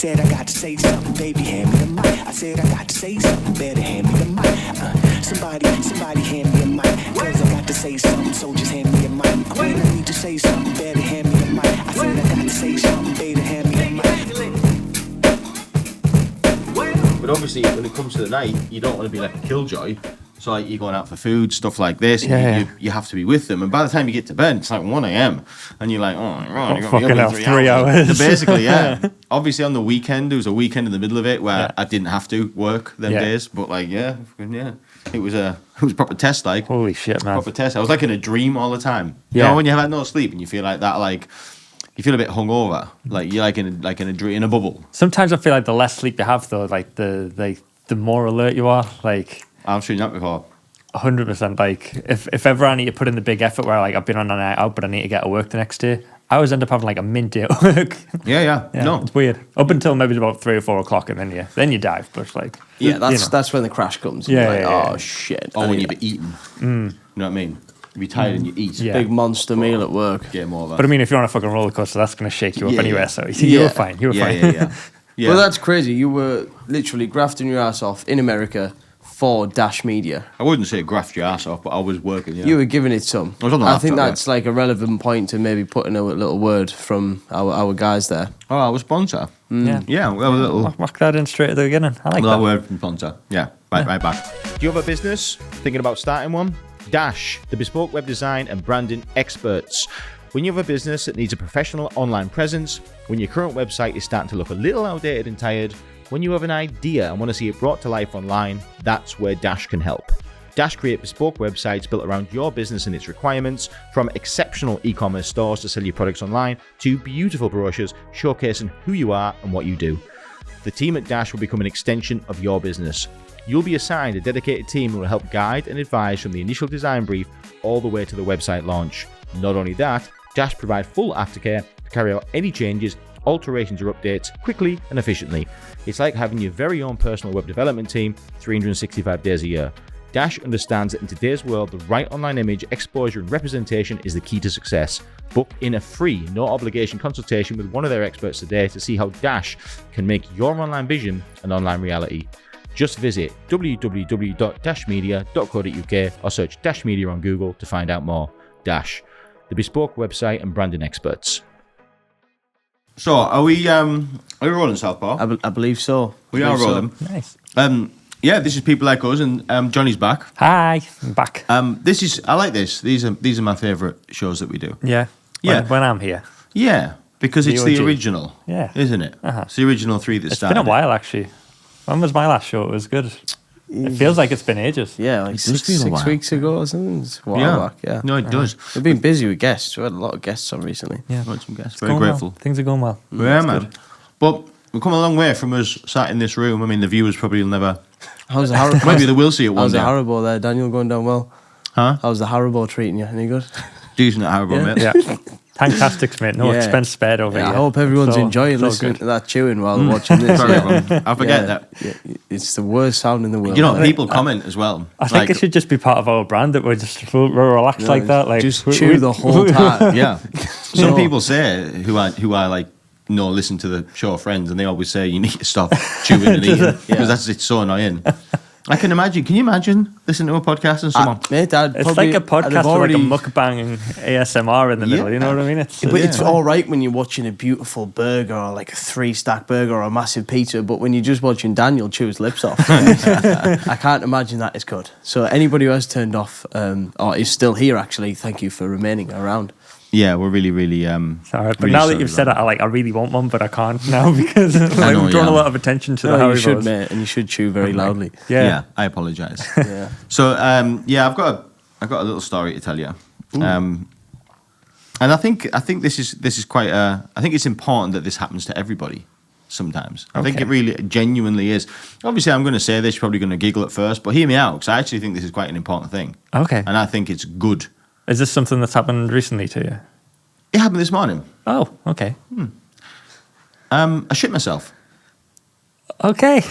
said I got to say something, baby, hand me the mic. I said I got to say something, better hand me the mic. Somebody hand me a mic, cause I got to say something, so just hand me a mic. When I need to say something, better hand me the mic. I said I got to say something, better hand me the mic. But obviously, when it comes to the night, you don't want to be like a killjoy. So like you're going out for food, stuff like this, you have to be with them. And by the time you get to bed, it's like 1 a.m. And you're like, oh, right, I got fucking hell, 3 hours. So basically, yeah. Obviously on the weekend, there was a weekend in the middle of it where I didn't have to work them days. But like, yeah. It was a proper test, like. Holy shit, man. Proper test. I was like in a dream all the time. Yeah. You know, when you have had no sleep and you feel like that, like, you feel a bit hungover. Like you're like in a dream, in a bubble. Sometimes I feel like the less sleep you have, though, like the more alert you are. Like, I've seen that before. 100%. Like, if ever I need to put in the big effort where like I've been on a night out, but I need to get to work the next day, I always end up having like a midday at work. Yeah. No, it's weird. Up until maybe about 3 or 4 o'clock, and then you dive. But it's like, that's when the crash comes. Oh shit! Or when you've been eating. You know what I mean? You be tired and you eat. Yeah. Big monster meal at work. Game over. But I mean, if you're on a fucking roller coaster, that's going to shake you up anyway. So you're fine. You're fine. Yeah. Well, that's crazy. You were literally grafting your ass off in America for Dash Media. I wouldn't say graft your ass off, but I was working. Yeah. You were giving it some. I was on the I laptop, think that's like a relevant point to maybe put in a little word from our guys there. Oh, our sponsor. Yeah. Well, a little. Mark that in straight at the beginning. I like that that word from sponsor. Yeah. Right back. Do you have a business? Thinking about starting one? Dash, the bespoke web design and branding experts. When you have a business that needs a professional online presence, when your current website is starting to look a little outdated and tired, when you have an idea and want to see it brought to life online, that's where Dash can help. Dash create bespoke websites built around your business and its requirements, from exceptional e-commerce stores to sell your products online, to beautiful brochures showcasing who you are and what you do. The team at Dash will become an extension of your business. You'll be assigned a dedicated team who will help guide and advise from the initial design brief all the way to the website launch. Not only that, Dash provide full aftercare to carry out any changes, alterations or updates quickly and efficiently. It's like having your very own personal web development team 365 days a year. Dash understands that in today's world, the right online image, exposure and representation is the key to success. Book in a free, no obligation consultation with one of their experts today to see how Dash can make your online vision an online reality. Just visit www.dashmedia.co.uk or search Dash Media on Google to find out more. Dash, the bespoke website and branding experts. So, are we rolling, Southpaw? I believe so. We are rolling. So. Nice. Yeah, this is People Like Us, and Jonny's back. Hi, I'm back. I like this. These are my favourite shows that we do. Yeah. When I'm here. Yeah, because it's the original. Yeah. Isn't it? It's the original three that started. It's been a while, actually. When was my last show? It was good. It feels like it's been ages. Yeah, like 6 weeks ago or something. It's a while back, yeah. No, it does. We've been busy with guests. We had a lot of guests on recently. Yeah. Had some guests. Very grateful. Well. Things are going well. Yeah, man. But we've come a long way from us sat in this room. I mean, the viewers probably will never... How's the Haribo? Maybe they will see it one day. How's the Haribo there, Daniel, going down well? Huh? How's the Haribo treating you? Any good? Decent at Haribo, mate. Yeah. Fantastic, mate. No expense spared over here. I hope everyone's enjoying listening to that chewing while they're watching this. Sorry, I forget that. Yeah. It's the worst sound in the world. You know, people comment as well. I think it should just be part of our brand that we're relaxed like that. Like just chew the whole time. Yeah. Some people say who are like listen to the show Friends, and they always say you need to stop chewing and eating because it's so annoying. I can imagine. Can you imagine listening to a podcast and someone? Mate, it's like a podcast with like a mukbang and ASMR in the middle. You know what I mean? It's all right when you're watching a beautiful burger or like a 3-stack burger or a massive pizza, but when you're just watching Daniel chew his lips off, I can't imagine that is good. So anybody who has turned off or is still here, actually, thank you for remaining around. Yeah, we're really, really. Sorry, but now that you've said it, I really want one, but I can't now because I've drawn a lot of attention to the Haribos. You should, mate, and you should chew very loudly. Yeah, I apologise. Yeah. So, I've got a little story to tell you, and I think this is quite. I think it's important that this happens to everybody. Sometimes I think it really genuinely is. Obviously, I'm going to say this. You're probably going to giggle at first, but hear me out because I actually think this is quite an important thing. Okay, and I think it's good. Is this something that's happened recently to you? It happened this morning. Oh, okay. I shit myself. Okay.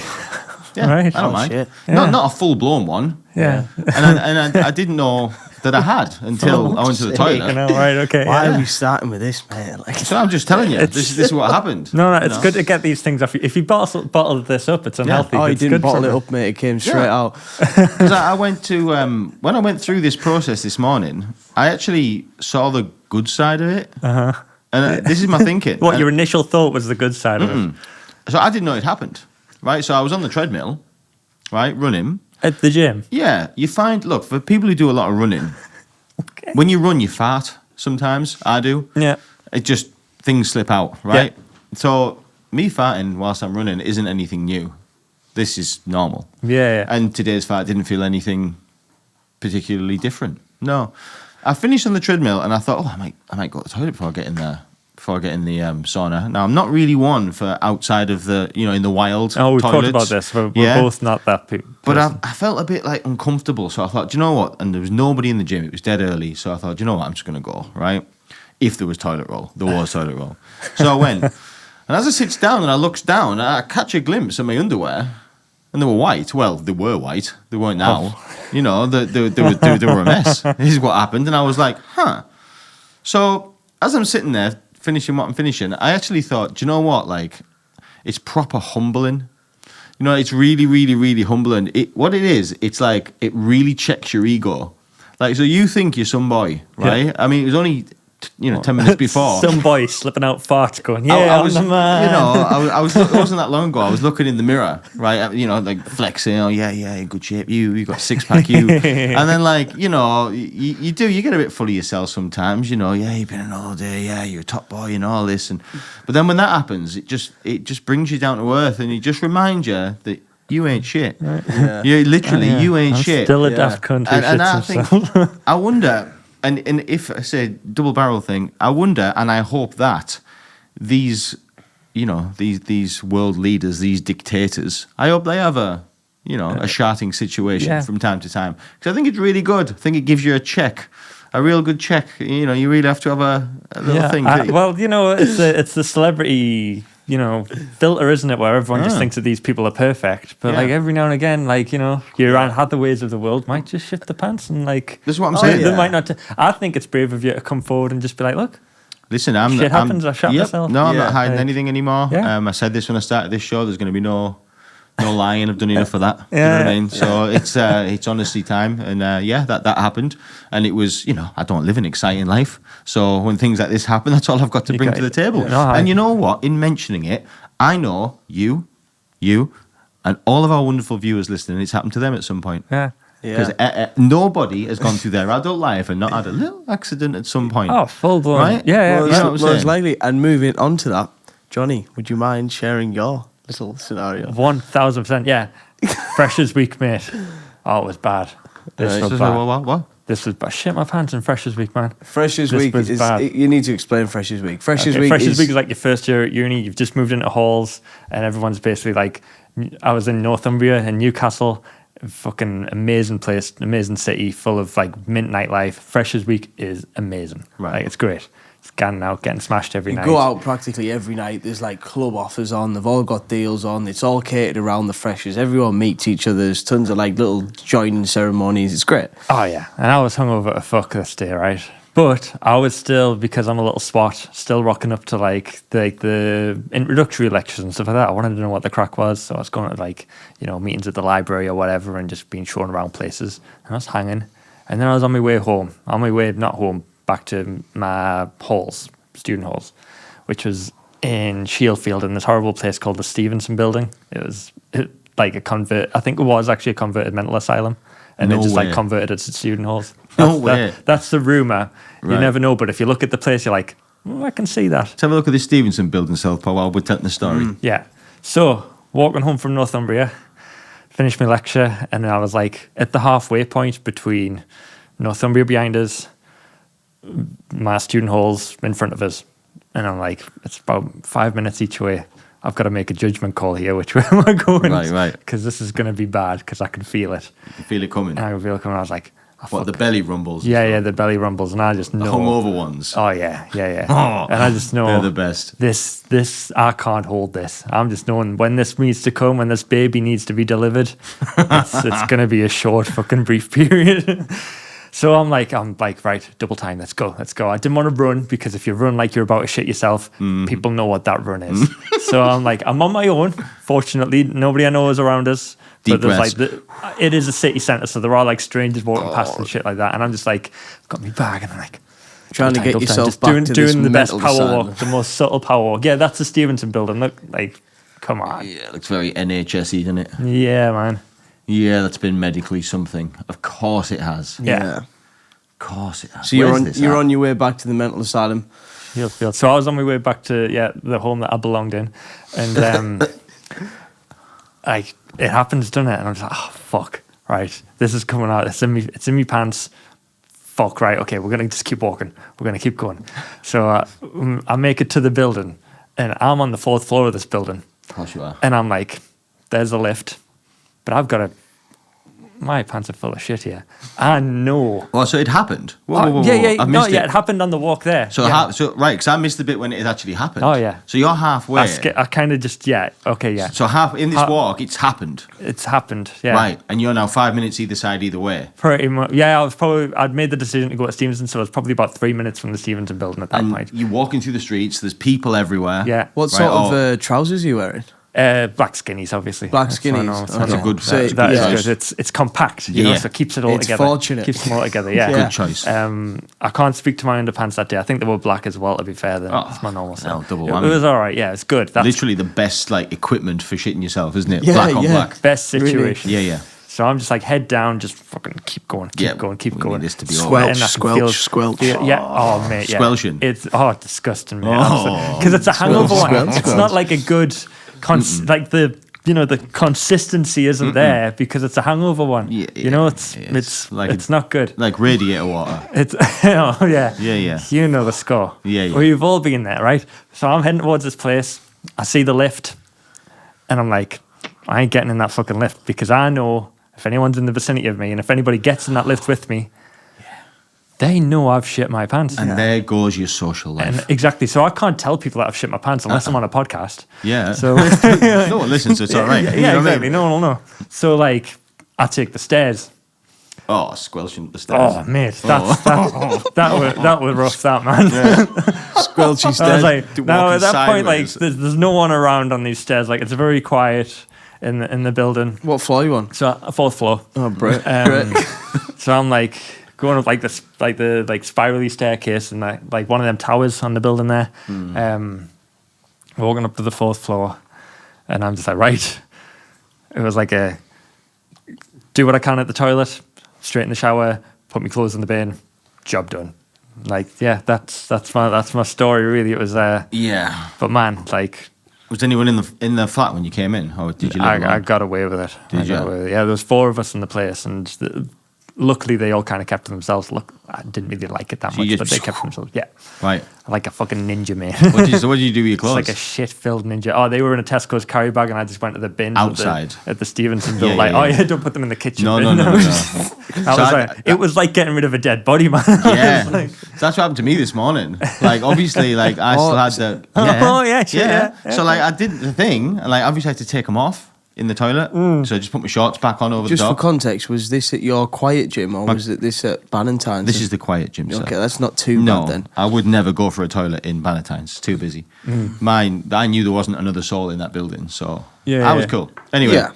Yeah, Right. I don't Oh, mind. shit. Not a full blown one. Yeah. And I didn't know that I had until I went to the You toilet. know, right? Okay. Why yeah. are we starting with this, mate? Like, So I'm just telling you, this is what happened. No, you it's know? good to get these things off. If you bottle this up, it's unhealthy. oh, he It's didn't good for bottle it me. up, mate. It came straight Yeah. out. Because I went to when I went through this process this morning, I actually saw the good side of it. Uh-huh. And this is my thinking. What And- your initial thought was the good side of it So I didn't know it happened, right? So I was on the treadmill, right, running. at the gym. Yeah, you find, look, for people who do a lot of running, when you run, you fart sometimes. I do. Yeah. It just, things slip out, right? So me farting whilst I'm running isn't anything new. This is normal. Yeah. And today's fart didn't feel anything particularly different. No. I finished on the treadmill and I thought, oh, I might go to the toilet before I get in there. Before I get in the sauna. Now, I'm not really one for outside of the, in the wild Oh, we've toilets. talked about this. We're both not that people. But I felt a bit like uncomfortable. So I thought, do you know what? And there was nobody in the gym. It was dead early. So I thought, do you know what? I'm just going to go, right? If there was toilet roll. There was toilet roll. So I went. And as I sits down and I looks down, I catch a glimpse of my underwear. And they were white. Well, they were white. They weren't now. They were a mess. This is what happened. And I was like, huh. So as I'm sitting there finishing what I'm finishing, I actually thought, do you know what? Like, it's proper humbling. It's really, really, really humbling. What it is, it's like, it really checks your ego. Like, so you think you're some boy, right? Yeah. I mean, it was only, 10 minutes before. Some boy slipping out farts going, yeah, I I'm was, the man. it wasn't that long ago. I was looking in the mirror, right? Like flexing. Oh yeah, in good shape. You got six pack. You, and then you get a bit full of yourself sometimes. Yeah, you've been in all day. Yeah, you're a top boy and all this. But then when that happens, it just brings you down to earth, and it just reminds you that you ain't shit. Right. Yeah. You literally, you ain't I'm shit. Still a Yeah. daft cunt who And I shits think, himself. I wonder, and if I say double barrel thing, I wonder, and I hope that these world leaders, these dictators, I hope they have a sharting situation Yeah. from time to time. Because I think it's really good. I think it gives you a real good check. You really have to have a little thing. Well, it's the celebrity, filter, isn't it? Where everyone just thinks that these people are perfect. But Yeah. every now and again, you had the ways of the world might just shit the pants and This is what I'm saying. They might not. I think it's brave of you to come forward and just be like, look, Listen, shit happens. I shot myself. No, I'm Yeah. not hiding anything anymore. Yeah. I said this when I started this show. There's going to be no lying. I've done enough of that. You know what I mean? So it's honestly time, and that happened, and it was I don't live an exciting life, so when things like this happen, that's all I've got to bring to the table. Yeah. And you know what? In mentioning it, I know you, and all of our wonderful viewers listening. It's happened to them at some point. Yeah. Because nobody has gone through their adult life and not had a little accident at some point. Oh, full blown. Right? Yeah. Well, You know what I'm most saying? likely. And moving on to that, Johnny, would you mind sharing your little scenario? 1000%. Yeah. Freshers week, mate. Oh, it was bad. This Right. was So, bad. what? This was bad. Shit my pants in Freshers week, man. Freshers This Week was is. bad. You need to explain Freshers Week. Freshers Okay, Week Freshers is. Week is like your first year at uni. You've just moved into halls, and everyone's basically like, I was in Northumbria in Newcastle, fucking amazing place, amazing city, full of like mint nightlife. Freshers Week is amazing. Right. Like, it's great. It's getting out, getting smashed every You night. go out practically every night. There's like club offers on. They've all got deals on. It's all catered around the freshers. Everyone meets each other. There's tons of like little joining ceremonies. It's great. Oh yeah, and I was hungover to fuck this day, right? But I was still, because I'm a little swat, still rocking up to like the introductory lectures and stuff like that. I wanted to know what the crack was, so I was going to meetings at the library or whatever, and just being shown around places. And I was hanging, and then I was on my way home. On my way, not home, back to my halls, student halls, which was in Shieldfield in this horrible place called the Stevenson Building. It was like I think it was actually a converted mental asylum. And No they just way. like converted it to student halls. No way. That's the rumour. You Right. never know, but if you look at the place, you're like, I can see that. Let's have a look at this Stevenson building, Southpaw, while we're telling the story. Yeah. So, walking home from Northumbria, finished my lecture, and then I was like at the halfway point between Northumbria behind us, my student halls in front of us. And I'm like, it's about 5 minutes each way. I've got to make a judgment call here, which way am I going? Right. Because this is going to be bad, because I can feel it. You feel it coming. And I feel like I was like, What, the belly rumbles? Yeah, the belly rumbles, and I just know. The hungover ones. Oh yeah. Oh, And I just know they're the best. This I can't hold this. I'm just knowing when this needs to come, when this baby needs to be delivered. It's gonna be a short fucking brief period. So I'm like, right, double time, let's go. I didn't want to run because if you run like you're about to shit yourself, people know what that run is. So I'm like, I'm on my own. Fortunately, nobody I know is around us. Deep But there's breaths. like, it is a city centre, so there are like strangers walking past and shit like that. And I'm just like, got me bag, and I'm like, Trying to get double time, yourself just back doing to this the best mental power asylum. walk, the most subtle power walk. Yeah, that's the Stevenson building. Look, like, come on. Yeah, it looks very NHS-y, doesn't it? Yeah, man. Yeah, that's been medically something. Of course it has. Yeah. Of course it has. So you're Where's on this you're at? on your way back to the mental asylum. Field. So I was on my way back to the home that I belonged in, and like it happens, doesn't it? And I'm just like, oh fuck, right, this is coming out. It's in me pants. Fuck, right, okay, we're gonna just keep walking. We're gonna keep going. So I make it to the building, and I'm on the 4th floor of this building, Of course you are. and I'm like, there's a lift, but I've got to. My pants are full of shit here. I know. Oh, so it happened? Whoa. Yeah. I missed It happened on the walk there. So, yeah. right, because I missed the bit when it actually happened. Oh, yeah. So you're halfway. I kind of just, okay, yeah. So in this walk, it's happened. It's happened, yeah. Right, and you're now 5 minutes either side, either way. Pretty much. Yeah, I'd made the decision to go to Stevenson, so I was probably about 3 minutes from the Stevenson building at that And point. you're walking through the streets, there's people everywhere. Yeah. What Right, sort of trousers are you wearing? Black skinnies, obviously. Black That's what I skinnies. know, that's Okay. what I That's a know. good So, that's a That good is choice. good. It's compact, you know, Yeah. so it keeps it all It's together. fortunate. Keeps them all together, yeah. Yeah. Good choice. I can't speak to my underpants that day. I think they were black as well, to be fair. Oh, That's my normal no, stuff. double It whammy. was all right, yeah, it's good. That's Literally the best equipment for shitting yourself, isn't it? Yeah, Black on yeah. black. best situation. Yeah. So I'm just like head down, just fucking keep going, Yeah, keep we going. need this to be Squelch, And I can squelch, squelch. Yeah. Oh mate. Yeah. Squelching. It's disgusting, man. Oh. Because it's a hangover one. Squelch, It's squelch. not like a good, like the consistency isn't there because it's a hangover one. Yeah, you know, it's like it's not good. Like radiator water. It's oh yeah. Yeah. You know the score. Yeah. We've all been there, right? So I'm heading towards this place. I see the lift, and I'm like, I ain't getting in that fucking lift because I know if anyone's in the vicinity of me, and if anybody gets in that lift with me, they know I've shit my pants. And there goes your social life. And exactly. So I can't tell people that I've shit my pants unless I'm on a podcast. Yeah. So no one listens, so it's all right. yeah, You know what I exactly. mean? No one will know. So like, I take the stairs. Oh, squelching up the stairs. Oh mate, that was rough. That man. Squelchy I was stairs. like, now walking at that point, like, sideways. there's no one around on these stairs. Like, it's very quiet in the building. What floor are you on? So 4th floor. Oh, great. So I'm like going up the spirally staircase and like one of them towers on the building there. Walking up to the 4th floor, and I'm just like, right. It was like a do what I can at the toilet, straight in the shower, put my clothes in the bin, job done. Like, yeah, that's my story really. It was Yeah. but man, like, Was anyone in the flat when you came in, or did you live I alone? got away with it. Did I got you? away with it. Yeah, there was 4 of us in the place, and luckily they all kind of kept to themselves. Look, I didn't really like it that So you much, just- but they kept to themselves. Yeah, Right. like a fucking ninja, mate. So what did you do with your It's clothes? like a shit-filled ninja. Oh, they were in a Tesco's carry bag, and I just went to the bin Outside. at the Stevenson building. Yeah, like, yeah, oh yeah. yeah, don't put them in the kitchen. No, bin. no. That was like, it was like getting rid of a dead body, man. Yeah, Like, so that's what happened to me this morning. Like, obviously, like I still had the Oh, yeah, shit, yeah. So like I did the thing, and like obviously I had to take them off in the toilet. So I just put my shorts back on over Just the for top. context, was this at your quiet gym or was it this at Bannatyne's? This is the quiet gym. Sir. Okay, that's not too No, bad then. I would never go for a toilet in Bannatyne's. Too busy. Mine, I knew there wasn't another soul in that building, so Yeah, I was yeah. cool. Anyway, Yeah.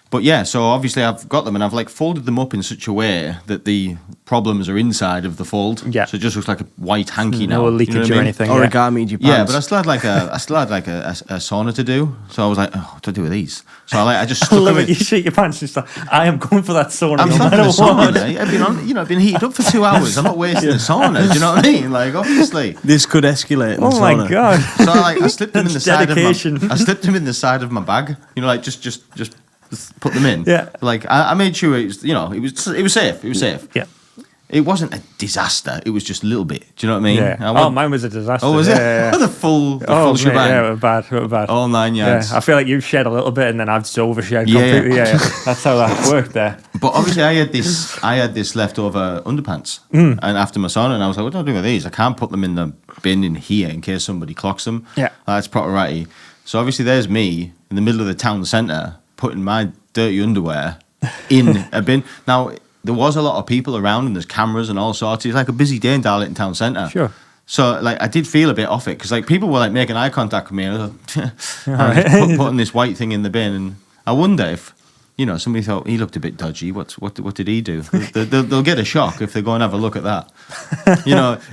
but yeah, so obviously I've got them and I've like folded them up in such a way that the problems are inside of the fold. Yeah. So it just looks like a white hanky now. no You know leakage what I or mean? anything. Yeah. Origami your pants. Yeah, but I still had like a sauna to do. So I was like, oh, what do I do with these? So I just I stuck love them it. in. You shit your pants and stuff. I am going for that sauna I'm no stuck in matter the sauna. what. I've been on, I've been heated up for 2 hours. I'm not wasting the sauna. Do you know what I mean? Like, obviously. This could escalate. In the Oh my sauna. god. So I slipped them in the That's side dedication. of my. I slipped them in the side of my bag. You know, like just put them in. Yeah. Like I made sure it was, it was safe. It was safe. Yeah. It wasn't a disaster. It was just a little bit. Do you know what I mean? Yeah. I Oh, went- mine was a disaster. Oh, was it? Yeah, yeah. The full Mate, shebang. yeah, it was bad. It was bad. All 9 Yeah, yards. I feel like you shed a little bit and then I've just overshared Yeah, yeah. completely. Yeah. That's how that worked there. But obviously, I had this leftover underpants, and after my son, and I was like, "What do I do with these? I can't put them in the bin in here in case somebody clocks them." Yeah. That's proper ratty. So obviously, there's me in the middle of the town centre putting my dirty underwear in a bin. Now there was a lot of people around, and there's cameras and all sorts. It's like a busy day in Darlington town centre. Sure. So like I did feel a bit off it because like people were like making eye contact with me. And I was like, putting this white thing in the bin, and I wonder if somebody thought he looked a bit dodgy. What did he do? They'll get a shock if they go and have a look at that.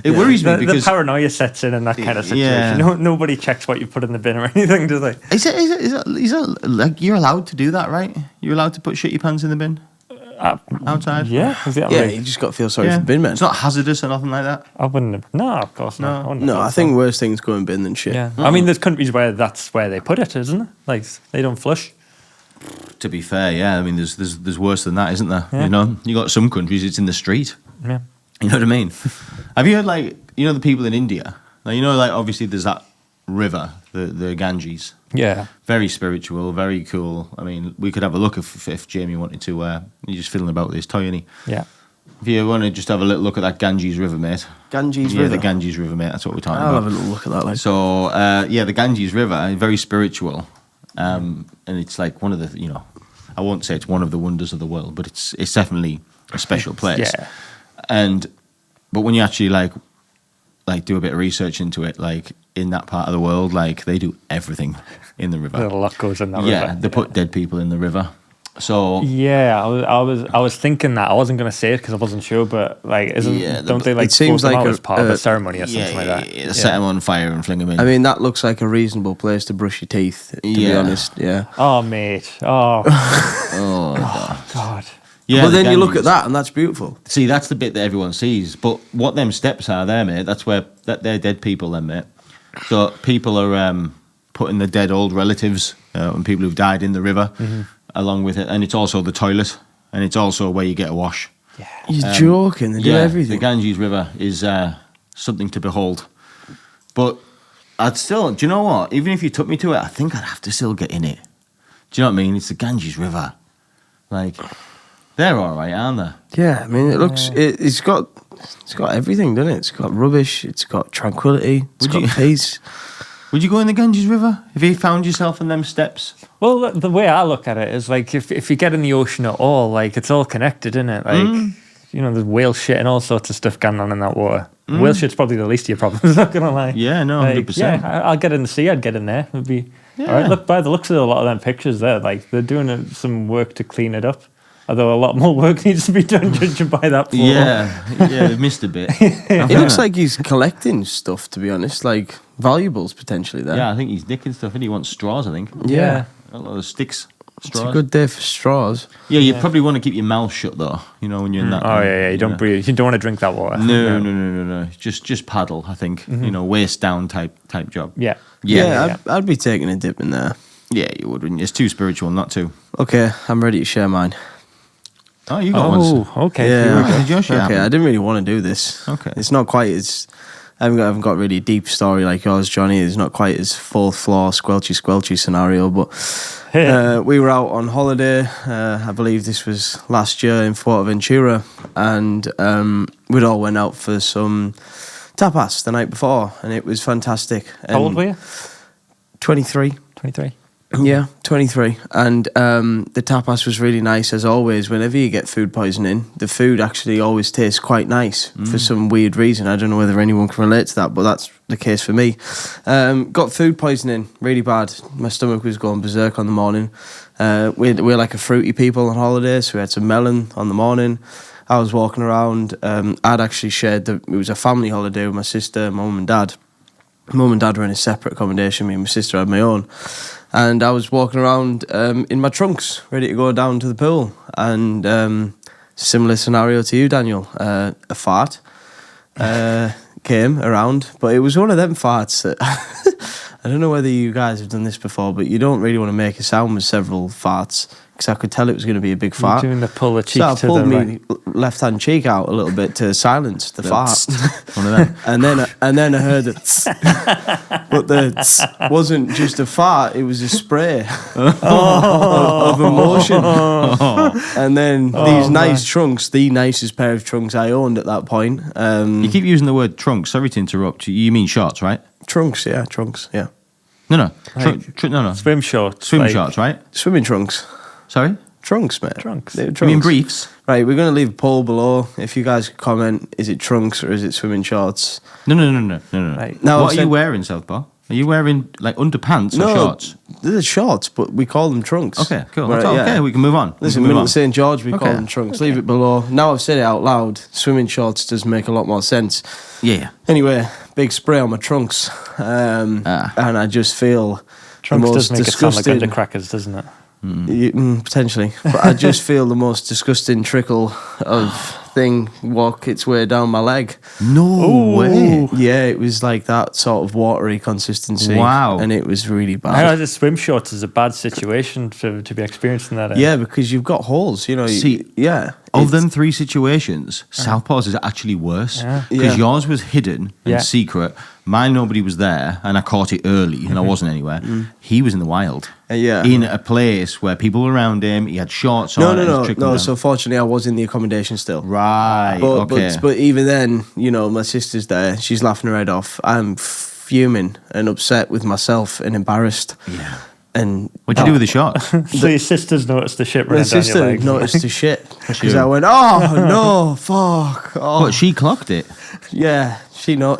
It worries me because the paranoia sets in that kind of situation. Yeah. Nobody checks what you put in the bin or anything, do they? Is it like you're allowed to do that, right? You're allowed to put shitty pants in the bin outside. Yeah, You just got to feel sorry for the bin men. It's not hazardous or nothing like that. I wouldn't. No, of course not. No, I think worse things go in bin than shit. Yeah, I mean, there's countries where that's where they put it, isn't it? Like they don't flush. To be fair, yeah. I mean, there's worse than that, isn't there? Yeah. You got some countries it's in the street. Yeah. You know what I mean? Have you heard the people in India? Like obviously there's that river, the Ganges. Yeah. Very spiritual, very cool. I mean, we could have a look if Jamie wanted to. You're just feeling about this toy, isn't he? Yeah. If you want to just have a little look at that Ganges River, mate. Ganges River? Yeah, the Ganges River, mate. That's what we're talking about. I'll have a little look at that. So, the Ganges River, very spiritual. And it's like one of the, I won't say it's one of the wonders of the world, but it's definitely a special place. Yeah. But when you actually like do a bit of research into it, like in that part of the world, like they do everything in the river. A lot goes in that river. Yeah, they put dead people in the river. So yeah, I was thinking that I wasn't going to say it because I wasn't sure, but like, don't they like it seems float them like out as part of a ceremony or something like that? Yeah, set them on fire and fling them in. I mean, that looks like a reasonable place to brush your teeth. To be honest, yeah. Oh mate, oh, oh God. Yeah, but then you look at that and that's beautiful. See, that's the bit that everyone sees. But what them steps are there, mate, they're dead people then, mate. So people are putting the dead old relatives and people who've died in the river along with it. And it's also the toilet. And it's also where you get a wash. Yeah. You're joking. They do everything. The Ganges River is something to behold. But I'd still, do you know what? Even if you took me to it, I think I'd have to still get in it. Do you know what I mean? It's the Ganges River. Like... They're all right, aren't they? Yeah, I mean, it looks. It's got everything, doesn't it? It's got rubbish. It's got tranquility. It's got peace. Would you go in the Ganges River if you found yourself in them steps? Well, the way I look at it is like if you get in the ocean at all, like it's all connected, isn't it? Like there's whale shit and all sorts of stuff going on in that water. Whale shit's probably the least of your problems. Not gonna lie. Yeah, no, 100%. Yeah, I'll get in the sea. I'd get in there. It'd be all right. Look, by the looks of a lot of them pictures there, like they're doing some work to clean it up. Although a lot more work needs to be done, judging by that photo. Yeah, we've missed a bit. It looks like he's collecting stuff, to be honest, like valuables potentially there. Yeah, I think he's nicking stuff and he wants straws, I think. Yeah. A lot of sticks, straws. It's a good day for straws. Yeah, you probably want to keep your mouth shut, though, when you're in that. Oh, yeah, you don't breathe. You don't want to drink that water. No. Just paddle, I think. Waist down type job. Yeah. I'd be taking a dip in there. Yeah, you would, wouldn't you? It's too spiritual not to. Okay, I'm ready to share mine. Oh, you got one. Oh, okay. Yeah. Josh, Okay, I didn't really want to do this. Okay. It's not quite as... I haven't got really a deep story like yours, Johnny. It's not quite as fourth floor, squelchy scenario, but we were out on holiday. I believe this was last year in Fuerteventura, and we'd all went out for some tapas the night before, and it was fantastic. And How old were you? 23. 23. Yeah, 23. And the tapas was really nice, as always. Whenever you get food poisoning, the food actually always tastes quite nice for some weird reason. I don't know whether anyone can relate to that, but that's the case for me. Got food poisoning really bad. My stomach was going berserk on the morning. We're like a fruity people on holiday, so we had some melon on the morning. I was walking around. I'd actually shared it was a family holiday with my sister, my mum and dad. Mum and dad were in a separate accommodation. Me and my sister had my own. And I was walking around in my trunks, ready to go down to the pool. And similar scenario to you, Daniel. A fart came around, but it was one of them farts that I don't know whether you guys have done this before, but you don't really want to make a sound with several farts, because I could tell it was going to be a big fart. You're doing the pull the cheek So I to pulled the my right. left-hand cheek out a little bit to silence the fart. One of them. And then I heard it, but the wasn't just a fart; it was a spray of emotion. And then these nice trunks, the nicest pair of trunks I owned at that point. You keep using the word trunks. Sorry to interrupt. You mean shorts, right? Trunks, yeah. No. Like, No. Swim shorts. Swim like, shorts, right? Swimming trunks. Sorry? Trunks, mate. Trunks. They were You trunks. mean briefs? Right, we're going to leave a poll below. If you guys could comment, is it trunks or is it swimming shorts? No. Right. No, What I are you said- wearing, Southpaw? Are you wearing like underpants or No, shorts? they're shorts, but we call them trunks. Okay, cool. Right, That's all. yeah. Okay, we can move on. Listen, we can middle move of St. George, we call Okay. them trunks. Leave it below. Now I've said it out loud, swimming shorts does make a lot more sense. Yeah. Anyway, big spray on my trunks. And I just feel Trunks the most does make it sound like disgusting... undercrackers, doesn't it? Potentially. But I just feel the most disgusting trickle of thing walk its way down my leg. No way. Yeah, it was like that sort of watery consistency. Wow. And it was really I bad. know the swim shorts is a bad situation to be experiencing that. Yeah, because you've got holes, you know. See, yeah. Of it's- them three situations, Southpaw's is actually worse. Yeah. Because Yeah. yours was hidden and Yeah. secret. Mine, nobody was there, and I caught it early, and I wasn't anywhere. He was in the wild. Yeah. In a place where people were around him, he had shorts on. and it was trickling No. down. So fortunately, I was in the accommodation still. Right, okay. But even then, you know, my sister's there. She's laughing her head off. I'm fuming and upset with myself and embarrassed. Yeah. And What'd you do with the shorts? So your sister's noticed the shit my running down your sister legs. noticed the shit because I went, oh no, fuck. Oh, But she clocked it. yeah. She Wow.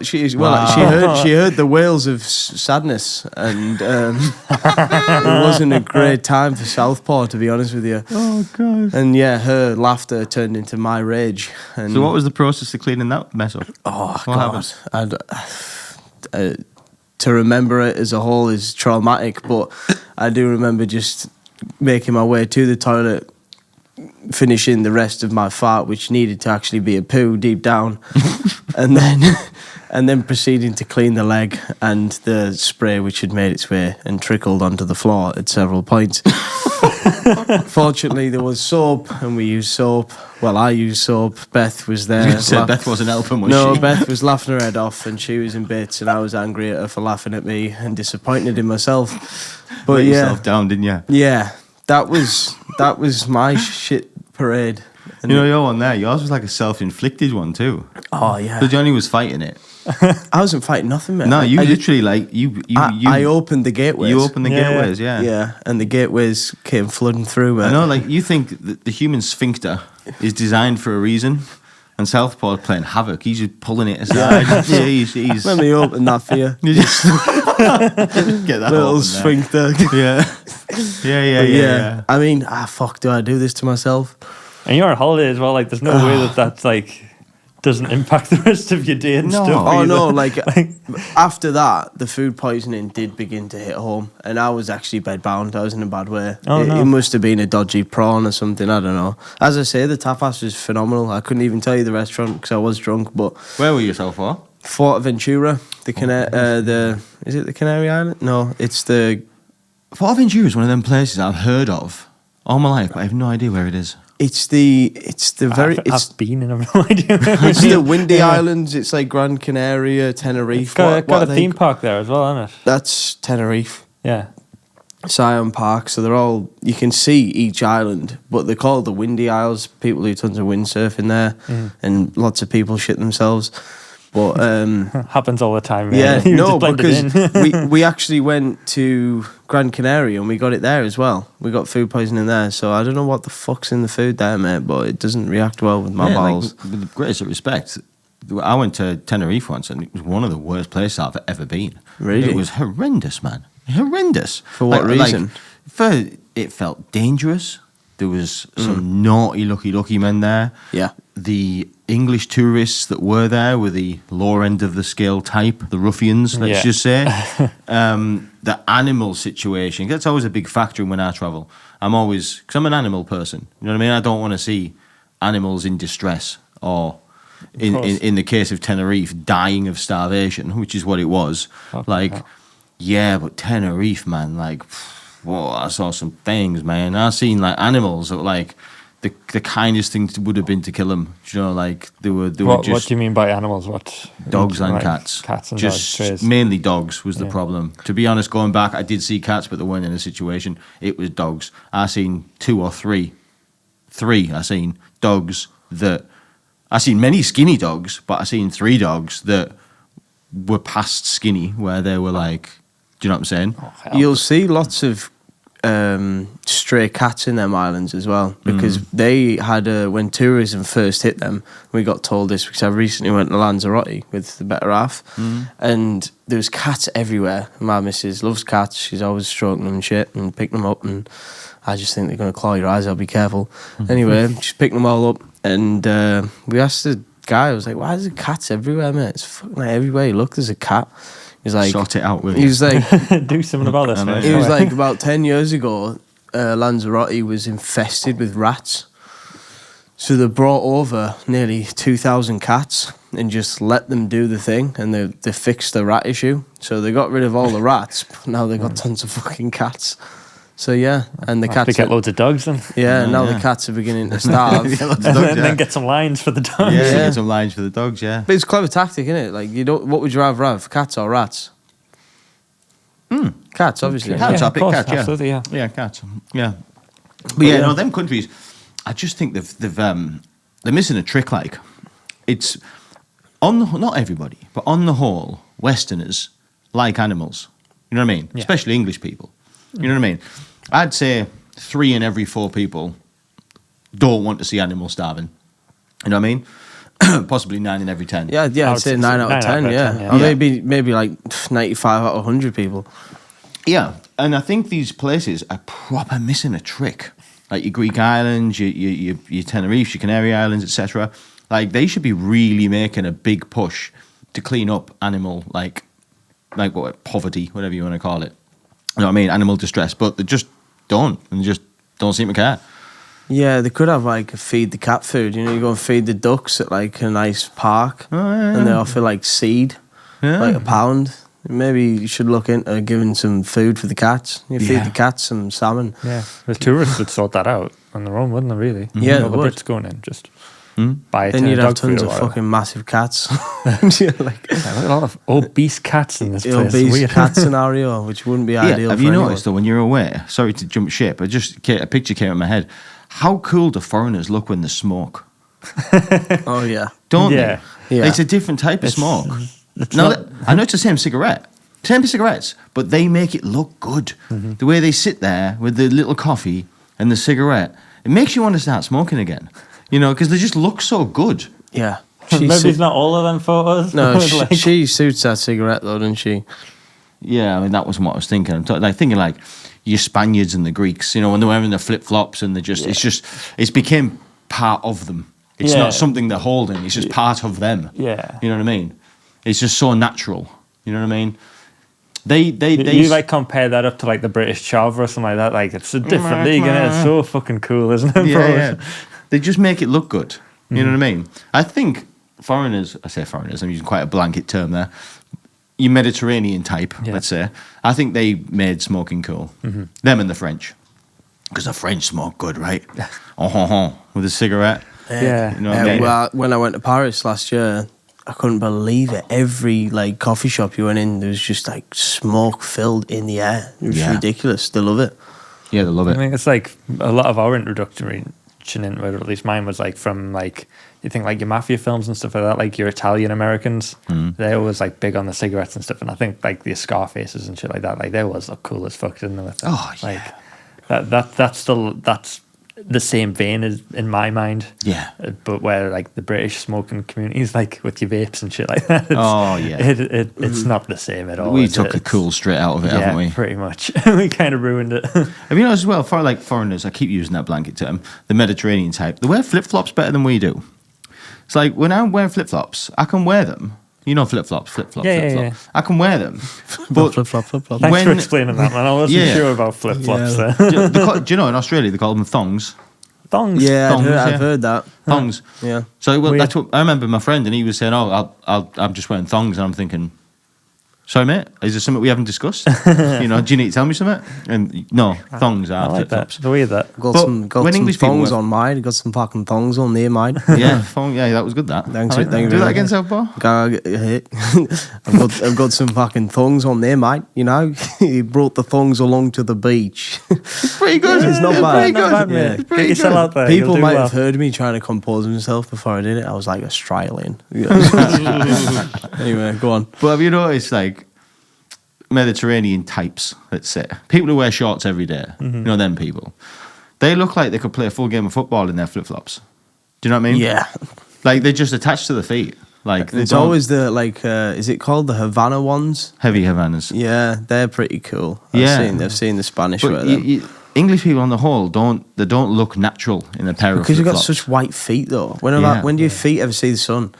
she heard the wails of sadness, and it wasn't a great time for Southpaw, to be honest with you. Oh, God. And yeah, her laughter turned into my rage. And So what was the process of cleaning that mess up? oh What god, happened? to remember it as a whole is traumatic. But I do remember just making my way to the toilet, finishing the rest of my fart, which needed to actually be a poo deep down, and then proceeding to clean the leg and the spray which had made its way and trickled onto the floor at several points. Fortunately, there was soap, and we used soap. Well, I used soap. Beth was there. You said Beth wasn't helping, was No, she? Beth was laughing her head off, and she was in bits, and I was angry at her for laughing at me and disappointed in myself. But Let yeah, yourself down, didn't you? yeah, that was my shit parade. And You know your one there. Yours was like a self-inflicted one too. oh yeah, So Jonny was fighting it. I wasn't fighting nothing, man. No, you I, literally like you. I opened the gateways. You opened the Yeah, yeah. gateways, yeah. yeah, and the gateways came flooding through, man. I know, like you think that the human sphincter is designed for a reason, and Southpaw playing havoc. He's just pulling it aside. Yeah, he's Let me open that for you. You just get that Little open there. sphincter. Yeah. I mean, fuck, do I do this to myself? And you're on holiday as well. Like, there's no way that's like doesn't impact the rest of your day and No. stuff. Oh either. no, like after that, the food poisoning did begin to hit home, and I was actually bedbound. I was in a bad way. Oh, no. It must have been a dodgy prawn or something. I don't know. As I say, the tapas was phenomenal. I couldn't even tell you the restaurant because I was drunk. But Where were you, Southpaw? Fortaventura, is it the Canary Island? No, it's the Fortaventura is one of them places I've heard of all my life, but I have no idea where it is. it's the very I've been and I've no idea. it's the windy islands. It's like Gran Canaria, Tenerife. It's got, What a are they- theme park there as well, isn't it? That's Tenerife. Yeah. Scion Park, so they're all, you can see each island, but they're called the Windy Isles. People do tons of windsurfing there, and lots of people shit themselves. But Happens all the time. yeah, Man. You no, just blend it because in. we actually went to Gran Canaria and we got it there as well. We got food poisoning there, so I don't know what the fuck's in the food there, mate, but it doesn't react well with my bowels. Like, with the greatest respect, I went to Tenerife once, and it was one of the worst places I've ever been. Really? It was horrendous, man. Horrendous. For what reason? It felt dangerous. There was some naughty, lucky men there. Yeah. The English tourists that were there were the lower end of the scale type, the ruffians, let's Yeah. just say. The animal situation, that's always a big factor when I travel. Because I'm an animal person. You know what I mean? I don't want to see animals in distress or, in course. the case of Tenerife, dying of starvation, which is what it was. Fucking Like, hell. Yeah, but Tenerife, man, like, whoa, I saw some things, man. I seen like animals that were like the kindest thing would have been to kill them. You know, like they were What just do you mean by animals? What dogs and like cats. Cats and just dogs. Trays. mainly dogs was the Yeah. problem. To be honest, going back, I did see cats, but they weren't in a situation. It was dogs. I seen 2 or 3. 3. I seen dogs that. I seen many skinny dogs, but I seen 3 dogs that were past skinny, where they were like, do you know what I'm saying? Oh, hell. You'll see lots of stray cats in them islands as well, because they had when tourism first hit them, we got told this because I recently went to Lanzarote with the better half, and there was cats everywhere. My missus loves cats. She's always stroking them and shit and picking them up, and I just think they're going to claw your eyes out. Be careful. Anyway, she's picking them all up, and we asked the guy, I was like, why is there cats everywhere, mate? It's fucking like everywhere you look, there's a cat. He's like, Sort it out with he you. was like, Do something about this, mate. it was like about 10 years ago, Lanzarote was infested with rats. So they brought over nearly 2,000 cats and just let them do the thing, and they fixed the rat issue. So they got rid of all the rats, but now they got tons of fucking cats. So yeah, and the Have to cats get are, loads of dogs then. yeah, Yeah, now yeah. the cats are beginning to starve. Yeah, lots of And dogs, then get some lines for the dogs. yeah, Yeah. get some lines for the dogs, yeah. But it's a clever tactic, isn't it? Like, you don't. What would you rather have, cats or rats? Cats, obviously. Cats, Yeah, I'll of pick course, cats, yeah. absolutely, yeah. Yeah, cats. Yeah. But yeah, yeah. no, them countries, I just think they're missing a trick. Like, it's not everybody, but on the whole, Westerners like animals. You know what I mean? Yeah. Especially English people. You know what I mean? I'd say 3 in every 4 people don't want to see animals starving. You know what I mean? Possibly 9 in every 10. Yeah, I I'd would say say 9 out of 10, yeah. 10, yeah. Or Yeah. maybe like 95 out of 100 people. Yeah, and I think these places are proper missing a trick. Like your Greek islands, your Tenerife, your Canary Islands, etc. Like they should be really making a big push to clean up animal like what poverty, whatever you want to call it. You know what I mean? Animal distress, but they just don't, and just don't seem to care. Yeah, they could have like a feed the cat food. You know, you go and feed the ducks at like a nice park, yeah, and they offer like seed, Yeah. like £1. Maybe you should look into giving some food for the cats. You feed Yeah. the cats some salmon. Yeah, the tourists would sort that out on their own, wouldn't they? Really? Yeah, all they the would. Brits going in just buy a Then tin you'd of have dog food tons or of whatever. fucking massive cats. Yeah, like Yeah, a lot of obese cats in this the place. obese Weird. cat scenario, which wouldn't be Yeah, ideal. have for you anyone. noticed that when you're away? Sorry to jump ship, but just a picture came in my head. How cool do foreigners look when they smoke? Oh yeah, Don't Yeah. they? Yeah. It's a different type of smoke. It's No, not- I know it's the same cigarette. Same cigarettes, but they make it look good. The way they sit there with the little coffee and the cigarette, it makes you want to start smoking again. You know, because they just look so good. yeah. Maybe She it's not all of them photos. no, Like- she suits that cigarette though, doesn't she? Yeah, I mean, that wasn't what I was thinking. I'm thinking like your Spaniards and the Greeks, you know, when they're wearing their flip-flops and it's became part of them. It's Yeah. not something they're holding. It's just part of them. Yeah. You know what I mean? It's just so natural. You know what I mean? They you like compare that up to like the British Chava or something like that. Like it's a different league, and it's so fucking cool, isn't it? bro? yeah. They just make it look good. You know what I mean? I think foreigners, I say foreigners, I'm using quite a blanket term there. Your Mediterranean type, Yeah. let's say. I think they made smoking cool. Them and the French. Because the French smoke good, right? With a cigarette. Yeah. You know what I mean? Well, when I went to Paris last year, I couldn't believe it. Every like coffee shop you went in, there was just like smoke filled in the air. It was Yeah. ridiculous. They love it. Yeah, they love I it. think it's like a lot of our introductory into it, or at least mine was like from like you think like your mafia films and stuff like that, like your Italian Americans, they always like big on the cigarettes and stuff, and I think like the Scarfaces and shit like that, like they always look cool as fuck, didn't they? With them? Oh, like yeah. that's the same vein as in my mind. Yeah. But where like the British smoking communities, like with your vapes and shit like that. Oh, yeah. It's not the same at all. We is took it? the It's- cool straight out of it, yeah, haven't we? pretty much. We kind of ruined it. Have you noticed as well, for like foreigners, I keep using that blanket term, the Mediterranean type, they wear flip-flops better than we do. It's like when I'm wearing flip-flops, I can wear them. You know flip-flops, flip-flop, Yeah, flip-flop. yeah. I can wear them. But Flip flop, flip flop. Thanks When- for explaining that, man. I wasn't Yeah. sure about flip flops Yeah. there. do you know in Australia they call them thongs? Thongs. Yeah, Thongs, yeah. I've heard that. Thongs. Yeah. So well, Weird. that's what I remember my friend, and he was saying, "Oh, I'm just wearing thongs," and I'm thinking, Sorry, mate. Is there something we haven't discussed? Do you need to tell me something? And no, thongs are I like that. flip-flops. The way that. Got But some when some English people thongs were- on mine. Got some fucking thongs on there, mine. Yeah, that was good. That. Thanks, I like thank you that. Do very that again, much. Southpaw. I've got some fucking thongs on there, mate. You know, he brought the thongs along to the beach. Pretty good. It's not bad. Pretty Not good. bad, Yeah. mate. It's Get pretty yourself good. out there. People You'll do might well. have heard me trying to compose myself before I did it. I was like Australian. Anyway, go on. But have you noticed, like, Mediterranean types, let's say, people who wear shorts every day, them people, they look like they could play a full game of football in their flip-flops. Do you know what I mean? Yeah. Like, they're just attached to the feet. Like, they It's don't- always the, is it called the Havana ones? heavy Havanas. Yeah, they're pretty cool. Yeah. I've seen the Spanish wear But them. English people on the whole don't look natural in a pair of Because you've got flip-flops. such white feet, though. Yeah. When do your feet ever see the sun?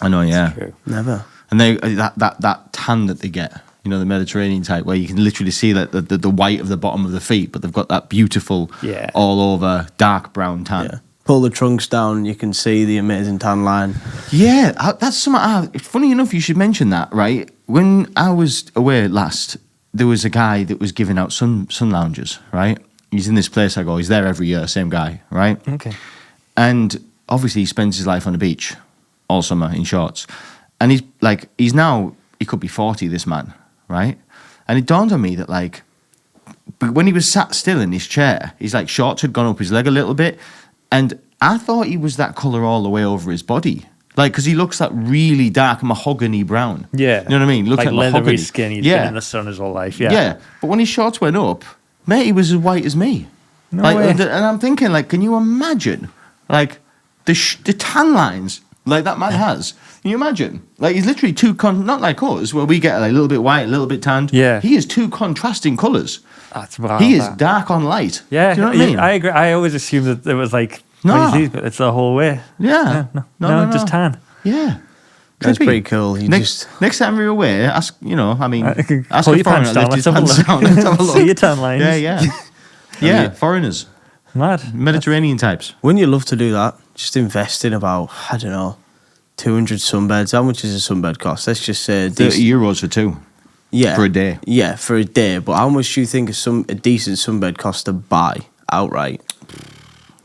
I know, yeah. True. Never. And they that tan that they get, the Mediterranean type, where you can literally see that the white of the bottom of the feet, but they've got that beautiful, Yeah. all over dark brown tan. Yeah. Pull the trunks down, you can see the amazing tan line. Yeah, that's something. Funny enough, you should mention that, right? When I was away last, there was a guy that was giving out sun loungers, right? He's in this place I go. He's there every year, same guy, right? Okay. And obviously, he spends his life on the beach all summer in shorts. And he could be 40, this man, right? And it dawned on me that, like, but when he was sat still in his chair, his like shorts had gone up his leg a little bit, and I thought he was that colour all the way over his body, like because he looks like really dark mahogany brown. Yeah. You know what I mean? Looks like leathery mahogany. skin. He's Yeah. been in the sun his whole life. Yeah. Yeah. But when his shorts went up, mate, he was as white as me. No like, way. and I'm thinking, like, can you imagine, like, the tan lines like that man has? Can you imagine? Like, he's literally not like us, where we get like, a little bit white, a little bit tanned. Yeah. He is two contrasting colours. That's wild. He is that. dark on light. Yeah. Do you know what I mean? I agree. I always assumed that it was like, No. but it's the whole way. Yeah. No, just tan. Yeah. That's Trippy. pretty cool. Next time you're away, ask, ask Pull a your foreigner, pants down. lift his Let's have a pants look. down, let's have a look. See your tan lines. Yeah. Yeah, foreigners. Mad. Mediterranean types. Wouldn't you love to do that? Just invest in about, 200 sunbeds. How much does a sunbed cost? Let's just say... €30 for two. Yeah. For a day. Yeah, for a day. But how much do you think a decent sunbed costs to buy outright?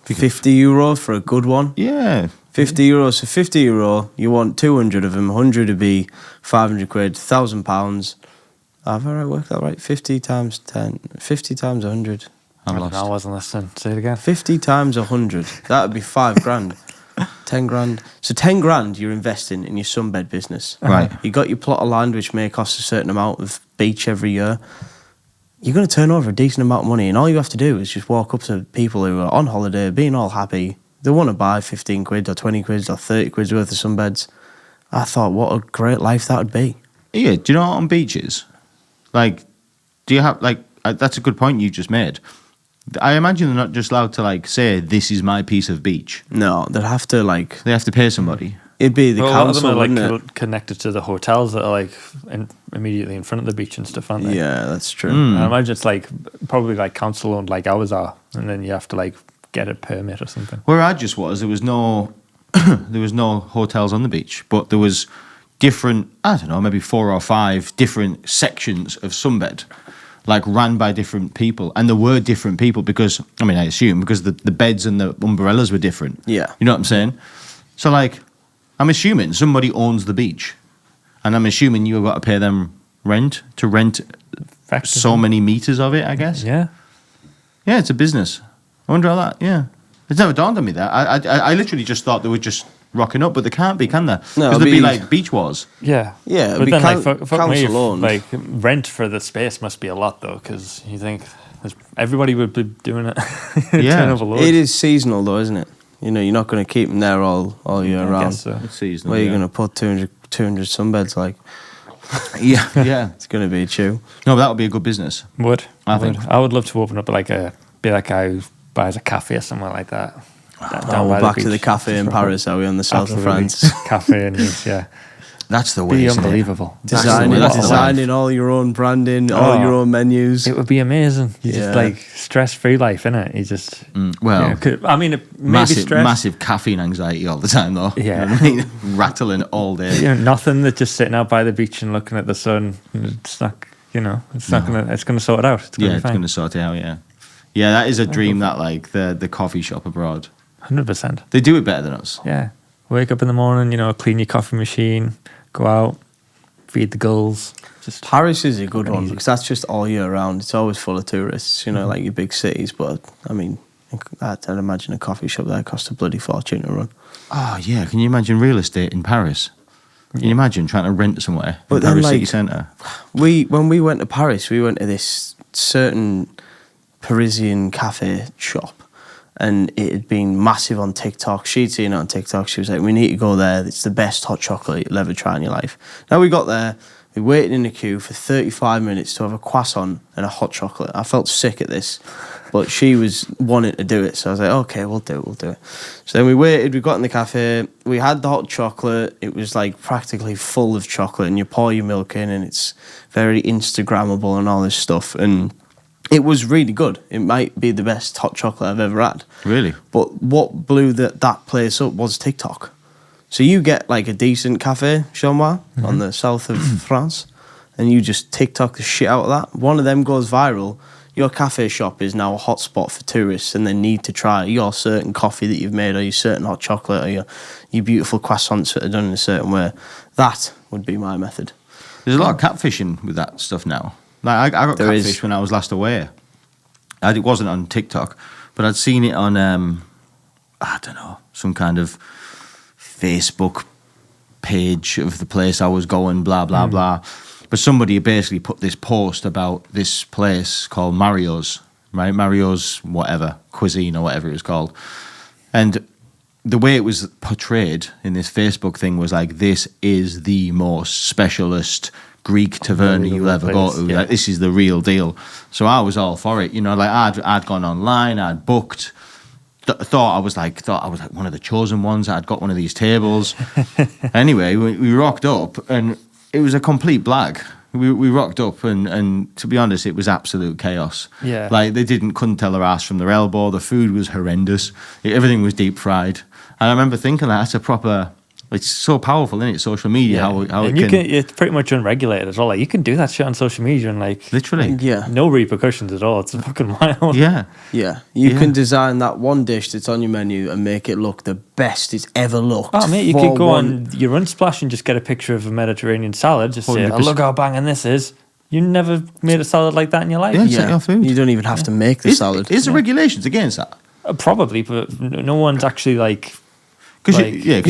€50 for a good one? Yeah. €50. So €50, you want 200 of them. 100 would be 500 quid, £1,000. Have I worked that right? 50 times 10, 50 times 100. I'm I lost. wasn't listening. Say it again. 50 times 100. That would be 5 grand. 10 grand. So 10 grand you're investing in your sunbed business. Right. You got your plot of land which may cost a certain amount of beach every year. You're going to turn over a decent amount of money, and all you have to do is just walk up to people who are on holiday, being all happy. They want to buy 15 quid or 20 quid or 30 quid worth of sunbeds. I thought, what a great life that would be. Yeah, do you know what on beaches? Like, do you have, like, that's a good point you just made. I imagine they're not just allowed to, like, say, this is my piece of beach. No, they'd have to, like... They have to pay somebody. It'd be the Well, a lot of council, them are wouldn't like it? connected to the hotels that are like immediately in front of the beach and stuff, aren't they? Yeah, that's true. And I imagine it's like probably like council owned like ours are, and then you have to like get a permit or something. Where I just was, there was no hotels on the beach, but there was different, I don't know, maybe 4 or 5 different sections of sunbed, like ran by different people. And there were different people because, I mean, I assume, because the beds and the umbrellas were different. Yeah. You know what I'm saying? So, like, I'm assuming somebody owns the beach, and I'm assuming you've got to pay them rent to rent so many meters of it, I guess. Yeah. Yeah, it's a business. I wonder how that, yeah. It's never dawned on me that. I literally just thought they were just rocking up, but they can't be, can they? Because No, there'd be be- like beach wars. Yeah. Yeah, it'd But be then coun- like fuck me, council owned. like rent for the space must be a lot though, because you think everybody would be doing it. Yeah. Turn over loads. It is seasonal, though, isn't it? You know, you're not going to keep them there all year I round. guess so. It's seasonal. Where are you yeah. going to put 200 sunbeds? Like, Yeah, yeah. it's going to be a chew. No, but that would be a good business. Would I would. think. I would love to open up like be that guy who buys a cafe or somewhere like that. Down Oh, by we're the back to the beach. cafe in Paris, are we, on the south of Absolutely. France? Cafe in Nice, yeah. That's the way. Be isn't it? unbelievable. Designing all your own branding, all your own menus. It would be amazing. You just like stress-free life, innit? You just I mean, maybe stress. Massive caffeine anxiety all the time, though. Yeah, you know what I mean? Rattling all day. You know, nothing that just sitting out by the beach and looking at the sun. It's not. You know, it's not gonna. It's gonna sort it out. It's gonna be fine. It's gonna sort it out. Yeah, yeah. That is a dream. That like the coffee shop abroad. 100%. They do it better than us. Yeah. Wake up in the morning, you know, clean your coffee machine, go out, feed the gulls. Just Paris is a good one because that's just all year round. It's always full of tourists, you know, like your big cities. But I mean, I'd imagine a coffee shop there costs a bloody fortune to run. Oh yeah, can you imagine real estate in Paris? Can you imagine trying to rent somewhere But in then, Paris like, city centre? When we went to Paris, we went to this certain Parisian cafe shop, and it had been massive on TikTok. She'd seen it on TikTok. She was like, "We need to go there. It's the best hot chocolate you'll ever try in your life." Now we got there. We waited in the queue for 35 minutes to have a croissant and a hot chocolate. I felt sick at this, but she was wanting to do it. So I was like, okay, we'll do it. So then we waited, we got in the cafe, we had the hot chocolate. It was like practically full of chocolate, and you pour your milk in and it's very Instagrammable and all this stuff. And it was really good. It might be the best hot chocolate I've ever had. Really? But what blew that place up was TikTok. So you get like a decent cafe, Chamois, on the south of France, and you just TikTok the shit out of that. One of them goes viral. Your cafe shop is now a hotspot for tourists, and they need to try your certain coffee that you've made, or your certain hot chocolate, or your beautiful croissants that are done in a certain way. That would be my method. There's a lot of catfishing with that stuff now. Like I got catfished when I was last away. It wasn't on TikTok, but I'd seen it on I don't know, some kind of Facebook page of the place I was going, blah, blah, blah. But somebody basically put this post about this place called Mario's, right? Mario's whatever, cuisine or whatever it was called. And the way it was portrayed in this Facebook thing was like, this is the most specialist Greek taverna you'll ever go to. Yeah. Like, this is the real deal. So I was all for it. You know, like I'd gone online, I'd booked, thought I was like one of the chosen ones. I'd got one of these tables. Anyway, we rocked up and it was a complete blag. We rocked up and to be honest, it was absolute chaos. Yeah. Like they couldn't tell their ass from their elbow. The food was horrendous. Everything was deep fried. And I remember thinking that's a proper. It's so powerful, isn't it? Social media, how and it can... It's pretty much unregulated as well. Like, you can do that shit on social media and like... Literally. Yeah. No repercussions at all. It's fucking wild. Yeah. Yeah. You can design that one dish that's on your menu and make it look the best it's ever looked. Oh, mate, you could go on your Unsplash and just get a picture of a Mediterranean salad. Just say, 100%. oh, look how banging this is. You never made a salad like that in your life? Yeah, it's like your food. You don't even have to make the salad. Is there regulations against that? Probably, but no one's actually like... Because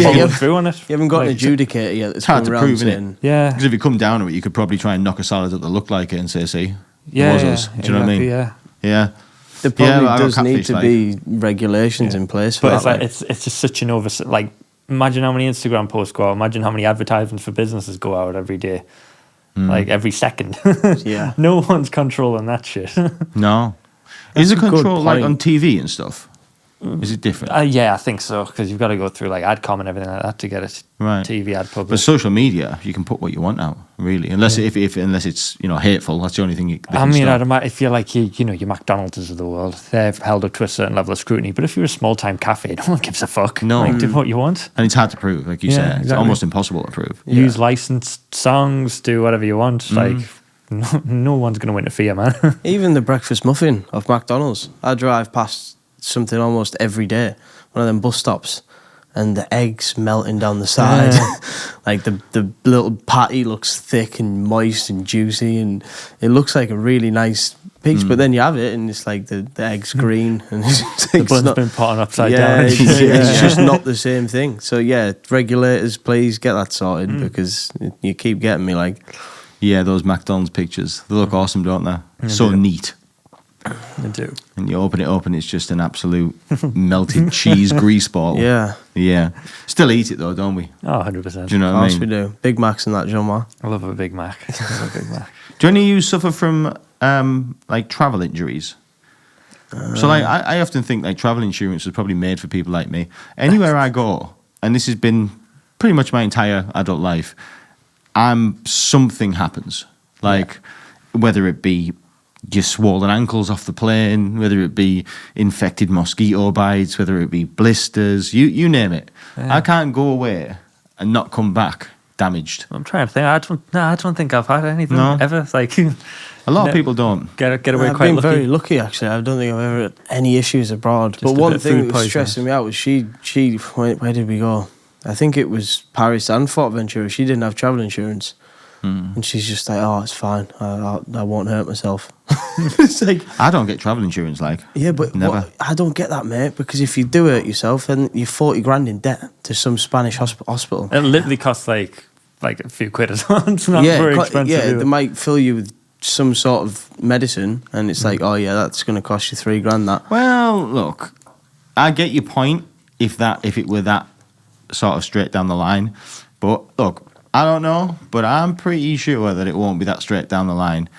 following through on it. You haven't got an Like, adjudicator yet. it's hard to prove, isn't it? Yeah. Because if you come down to it, you could probably try and knock a salad that looked like it and say, see, Yeah, it was us. Do you know what I mean? Yeah. Yeah. There probably I got does need catfish, to be regulations in place for But that. it's just such an like, imagine how many Instagram posts go out. Imagine how many advertisements for businesses go out every day. Like, every second. Yeah. No one's controlling that shit. No. Is a it good control like point. on TV and stuff? Is it different? Yeah, I think so, because you've got to go through like AdCom and everything like that to get it. Right. TV ad public. But social media, you can put what you want out, really, unless unless it's hateful. That's the only thing. I feel like your McDonald's of the world. They're held up to a certain level of scrutiny. But if you're a small time cafe, no one gives a fuck. No. Like, do what you want. And it's hard to prove, like you Yeah, said. It's exactly. almost impossible to prove. Use licensed songs, do whatever you want. Like, no one's going to interfere, man. Even the breakfast muffin of McDonald's. I drive past something almost every day, one of them bus stops, and the eggs melting down the side. Like the little patty looks thick and moist and juicy, and it looks like a really nice piece. But then you have it, and it's like the egg's green, and The bun's been put on upside down. It's just not the same thing. So yeah, regulators, please get that sorted because you keep getting me like. Yeah, those McDonald's pictures, they look awesome, don't they? So neat. They do. And you open it up and it's just an absolute melted cheese grease ball. Yeah. Yeah. Still eat it though, don't we? Oh, 100%. Do you know Of what I course mean? we do. Big Macs and that, Jean-Marc. I love a Big Mac. Do any of you suffer from like travel injuries? So like I often think like travel insurance was probably made for people like me. Anywhere I go, and this has been pretty much my entire adult life, something happens. Like, whether it be your swollen ankles off the plane, whether it be infected mosquito bites, whether it be blisters, you name it. Yeah. I can't go away and not come back damaged. I'm trying to think. I don't think I've had anything ever. Like, a lot of people don't. Get away I've quite been lucky. very lucky, actually. I don't think I've ever had any issues abroad. Just but a one bit of thing food that was poisoning. stressing me out was she where did we go? I think it was Paris and Forteventura. She didn't have travel insurance. And she's just like, oh, it's fine. I won't hurt myself. It's like, I don't get travel insurance, like. yeah, but Never. I don't get that, mate, because if you do hurt yourself, then you're 40 grand in debt to some Spanish hospital. It literally costs like a few quid as well. It's not very expensive. Yeah, either. they might fill you with some sort of medicine, and it's like, oh yeah, that's going to cost you 3 grand. That. Well, look, I get your point if it were that sort of straight down the line. But look, I don't know, but I'm pretty sure that it won't be that straight down the line.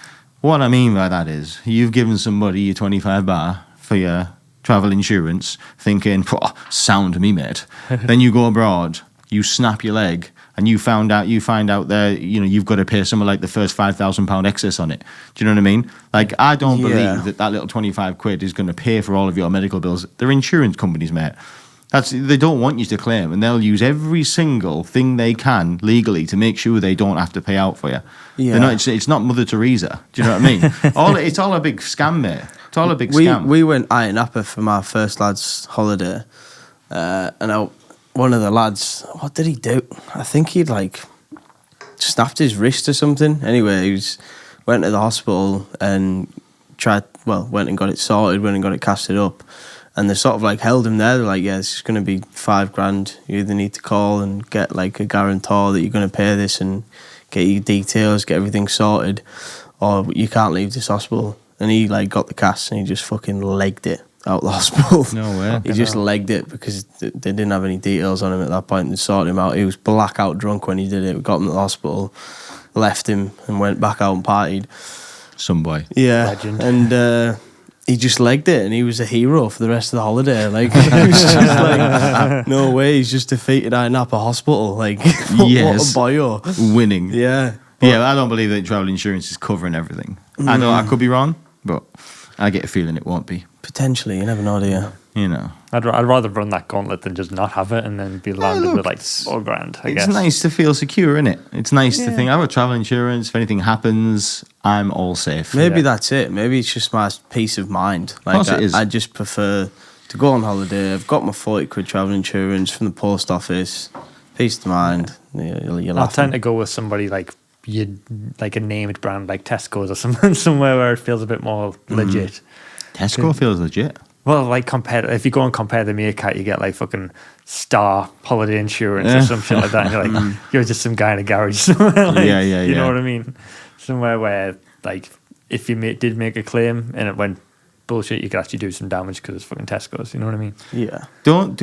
What I mean by that is, you've given somebody your 25 bar for your travel insurance, thinking, sound to me, mate. Then you go abroad, you snap your leg, and you find out there, you've got to pay something like the first £5,000 excess on it. Do you know what I mean? Like, I don't believe that little 25 quid is going to pay for all of your medical bills. They're insurance companies, mate. They don't want you to claim, and they'll use every single thing they can legally to make sure they don't have to pay out for you. Yeah. It's not Mother Teresa. Do you know what I mean? It's all a big scam, mate. It's all a big scam. We went Iron Napa for my first lad's holiday, and one of the lads, what did he do? I think he'd snapped his wrist or something. Anyway, went to the hospital and went and got it sorted, went and got it casted up. And they sort of held him there. They're like, yeah, this is going to be 5 grand. You either need to call and get a guarantor that you're going to pay this and get your details, get everything sorted, or you can't leave this hospital. And he got the cast and he just fucking legged it out the hospital. No way. He just legged it because they didn't have any details on him at that point. They sorted him out. He was blackout drunk when he did it. We got him to the hospital, left him and went back out and partied. Some boy. Yeah. Legend. And he just legged it, and he was a hero for the rest of the holiday. It was just no way, he's just defeated Iron Napa Hospital. Yes. What a boyo. Winning. Yeah. Yeah, I don't believe that travel insurance is covering everything. I could be wrong, but I get a feeling it won't be. Potentially, you never know, do you? I'd rather run that gauntlet than just not have it and then be landed with 4 grand, I guess. It's nice to feel secure, isn't it? It's nice to think, I have a travel insurance. If anything happens, I'm all safe. Maybe that's it. Maybe it's just my peace of mind. Of course it is. I just prefer to go on holiday. I've got my 40 quid travel insurance from the post office. Peace of mind. You're I'll tend to go with somebody like a named brand like Tesco's or something, somewhere where it feels a bit more legit. Tesco feels legit. Well, if you go and compare the Meerkat, you get fucking Star holiday insurance or some shit like that. And you're like, you're just some guy in a garage somewhere. You know what I mean? Somewhere where, if you did make a claim and it went bullshit, you could actually do some damage because it's fucking Tesco's. You know what I mean? Yeah. Don't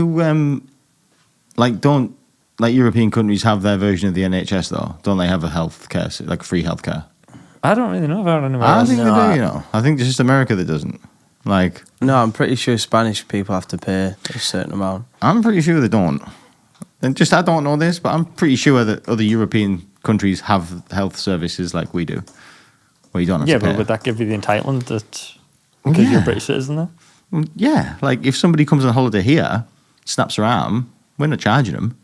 European countries have their version of the NHS though? Don't they have a healthcare, free healthcare? I don't really know about anywhere I else. think they do. I think it's just America that doesn't. No, I'm pretty sure Spanish people have to pay a certain amount. I'm pretty sure they don't. And I don't know this, but I'm pretty sure that other European countries have health services like we do, where you don't have to pay. But would that give you the entitlement because you're a British citizen there? Well, yeah, if somebody comes on holiday here, snaps their arm, we're not charging them.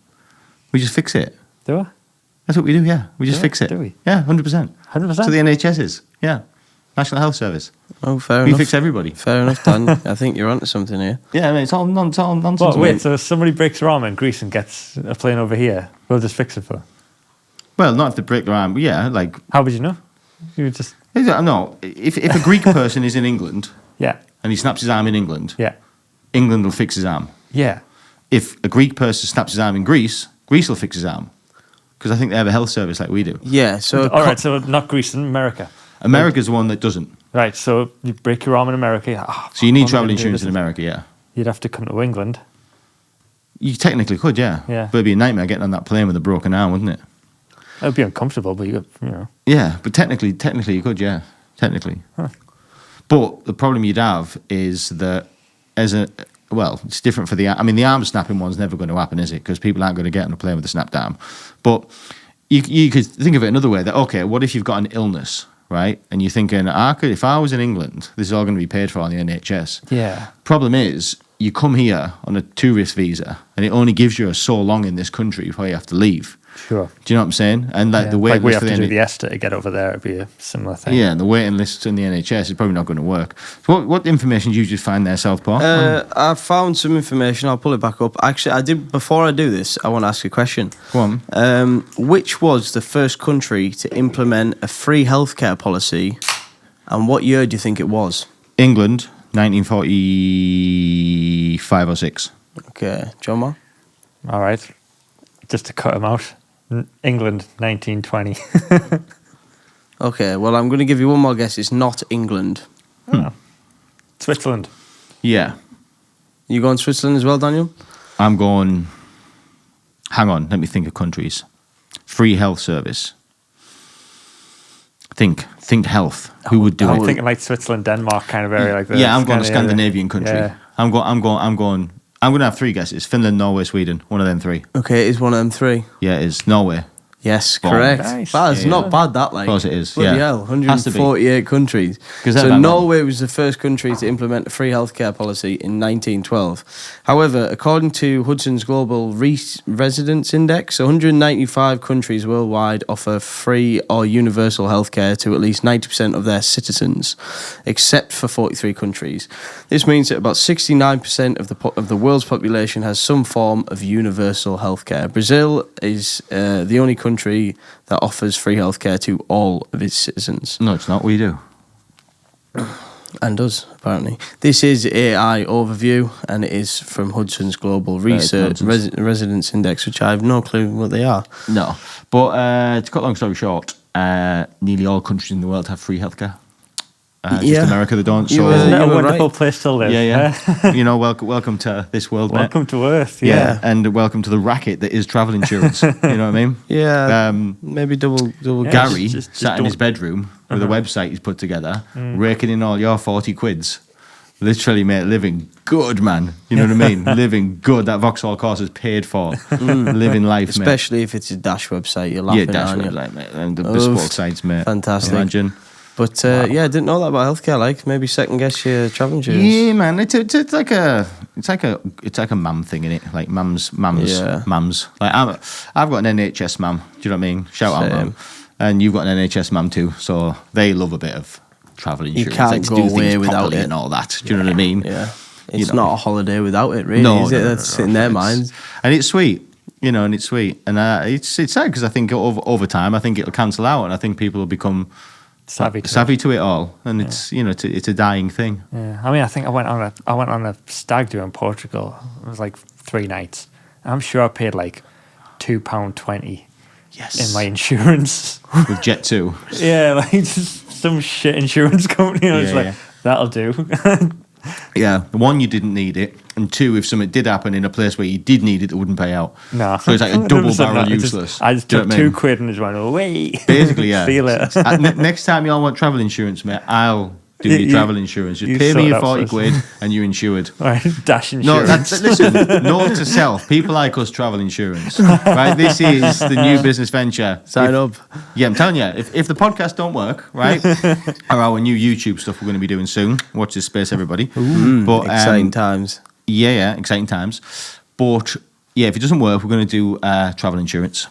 We just fix it. Do I? That's what we do, yeah. We just fix it. Do we? Yeah, 100%. 100%? So the NHS is, yeah. National Health Service. Oh, fair We enough. fix everybody. Fair enough, Dan. I think you're onto something here. Yeah, I mean, it's all nonsense. Well, mate. wait, so if somebody breaks their arm in Greece and gets a plane over here, we'll just fix it for them? Well, not if they break their arm, but yeah, How would you know? You would just... No, if a Greek person is in England Yeah. and he snaps his arm in England, Yeah. England will fix his arm. Yeah. If a Greek person snaps his arm in Greece, Greece will fix his arm. Because I think they have a health service like we do. Yeah, so... All right, so not Greece and America. America's the one that doesn't. Right, so you break your arm in America. So you need travel insurance in America, yeah. You'd have to come to England. You technically could, yeah. Yeah. But it'd be a nightmare getting on that plane with a broken arm, wouldn't it? It would be uncomfortable, but you know. Yeah, but technically you could, yeah. Technically. Huh. But the problem you'd have is that it's different for the arm. I mean, the arm snapping one's never going to happen, is it? Because people aren't going to get on a plane with a snapped arm. But you could think of it another way. That okay, what if you've got an illness, right? And you're thinking, if I was in England, this is all going to be paid for on the NHS. Yeah. Problem is, you come here on a tourist visa, and it only gives you so long in this country before you have to leave. Sure. Do you know what I'm saying? And like the Like waiting we list have for to the do the ESTA to get over there. It'd be a similar thing. yeah, and the waiting list in the NHS is probably not going to work. So what information did you just find there, Southpaw? I found some information. I'll pull it back up. Actually, I did. Before I do this, I want to ask you a question. Go on. Which was the first country to implement a free healthcare policy, and what year do you think it was? England, 1945 or 6. Okay, John Mark? All right. Just to cut him out. England, 1920. Okay, well, I'm going to give you one more guess. It's not England. Oh. Switzerland. Yeah. You going Switzerland as well, Daniel? I'm going... Hang on, let me think of countries. Free health service. Think health. Who would do I'm it? thinking like Switzerland, Denmark kind of area like that. Yeah, I'm going to Scandinavian country. Yeah. I'm going to have 3 guesses. Finland, Norway, Sweden. One of them 3. Okay, it is one of them 3. Yeah, it is. Norway. Yes, Bomb. correct. Nice. That is Yeah, not bad, that, like. Of course it is, Bloody yeah. hell, Has to be. 148 countries. 'Cause they're So bang on. Norway was the first country to implement a free healthcare policy in 1912. However, according to Hudson's Global Residence Index, 195 countries worldwide offer free or universal healthcare to at least 90% of their citizens, except for 43 countries. This means that about 69% of the world's population has some form of universal healthcare. Brazil is the only country that offers free healthcare to all of its citizens. No, it's not. We do. And does, apparently. This is AI Overview, and it is from Hudson's Global Research nonsense. Residence Index, which I have no clue what they are. No. But to cut long story short, nearly all countries in the world have free healthcare. Yeah. Just America, they don't. You So, were- Isn't it a you were wonderful right. place to live? yeah. You know, welcome to this world, mate. Welcome to Earth. Yeah. Yeah. And welcome to the racket that is travel insurance. You know what I mean? Yeah, Um, maybe double. Yeah. Gary just sat in his don't- bedroom with a website he's put together, raking in all your 40 quids. Literally, mate, living good, man. You know what I mean? Living good. That Vauxhall course is paid for. Living life, mate. Especially if it's a Dash website, you're laughing, Yeah, dash aren't you? website, mate. And the bespoke sites, mate. Fantastic. Imagine. But yeah, I didn't know that about healthcare. Like, maybe second guess your travel insurance. Yeah, man. It's like a mum thing, innit? Like mums. Yeah. Like I've got an NHS mum. Do you know what I mean? Shout out, Same. mum. And you've got an NHS mum too, so they love a bit of travel insurance. can't like, to go do away things without properly it. and all that. Do you know what I mean? Yeah. You It's know. not a holiday without it, really, No, is it? no, That's no, in their it's- minds. and it's sweet. You know, and it's sweet, and it's sad because I think over time, I think it'll cancel out, and I think people will become Savvy to it all, and it's it's a dying thing. Yeah, I mean, I think I went on a stag do in Portugal. It was like 3 nights. I'm sure I paid like £2.20 Yes, in my insurance. with Jet 2. Yeah, like just some shit insurance company. I was Yeah, like, yeah. that'll do. Yeah, 1, you didn't need it, and 2, if something did happen in a place where you did need it, it wouldn't pay out. No, So it's like a double 100% barrel not. It's useless. I just Do you took know what I mean? £2 and just went away. Basically, yeah. See you later. Next time y'all want travel insurance, mate, I'll do your You- travel insurance. Just you pay me sort your out 40 first. quid and you're insured. All right, dash No, insurance. listen, note to self. People like us travel insurance. Right? This is the new business venture. Sign up. Yeah, I'm telling you, if the podcast don't work, right, or our new YouTube stuff we're going to be doing soon, watch this space, everybody. But Exciting times. yeah, exciting times. But yeah, if it doesn't work, we're going to do travel insurance.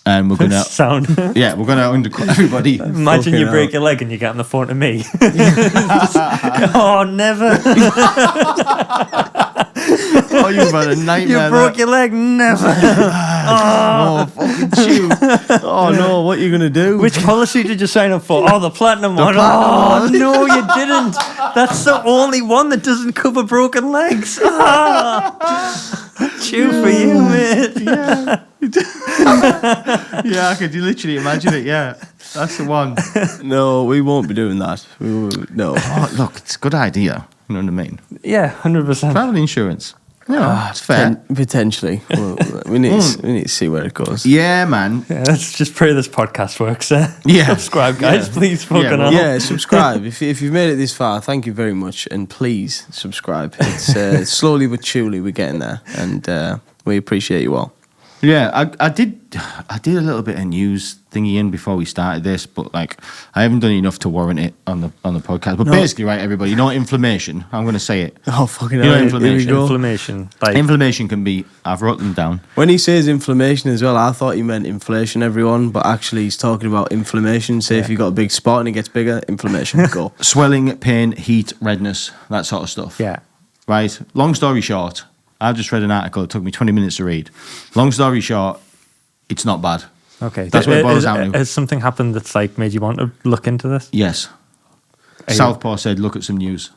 And we're going to, Sound. yeah, we're going to undercut everybody. Imagine you Fucking break your leg and you get on the phone to me. Oh, never. Oh, you've had a You nightmare. broke your leg? Never. Oh, fucking chew. Oh no, what are you gonna do? Which policy did you sign up for? Oh, the platinum one. Oh, no, you didn't. That's the only one that doesn't cover broken legs. Chew for you, mate. Yeah, I could literally imagine it. Yeah, that's the one. No, we won't be doing that. No. Oh, look, it's a good idea. You know what I mean? Yeah, 100%. Travel insurance. Yeah, it's fair. Potentially. Well, we need to see where it goes. Yeah, man. Yeah, let's just pray this podcast works. Yeah. Subscribe, guys, Yeah. please. Fucking well, hell. Yeah, subscribe. if you've made it this far, thank you very much, and please subscribe. It's slowly but surely we're getting there, and we appreciate you all. Yeah, I did a little bit of news thingy in before we started this, but like I haven't done enough to warrant it on the podcast. But basically, right, everybody, you know inflammation. I'm going to say it. Oh fucking You know hell! inflammation. Here we go. Inflammation. Like, Inflammation can be. I've wrote them down. When he says inflammation as well, I thought he meant inflation, everyone, but actually he's talking about inflammation. Say if you've got a big spot and it gets bigger, inflammation, go. Swelling, pain, heat, redness, that sort of stuff. yeah. Right. Long story short, I've just read an article. It took me 20 minutes to read. Long story short, it's not bad. Okay. That's what it boils down to. Has something happened that's like made you want to look into this? Yes. Southpaw said, look at some news.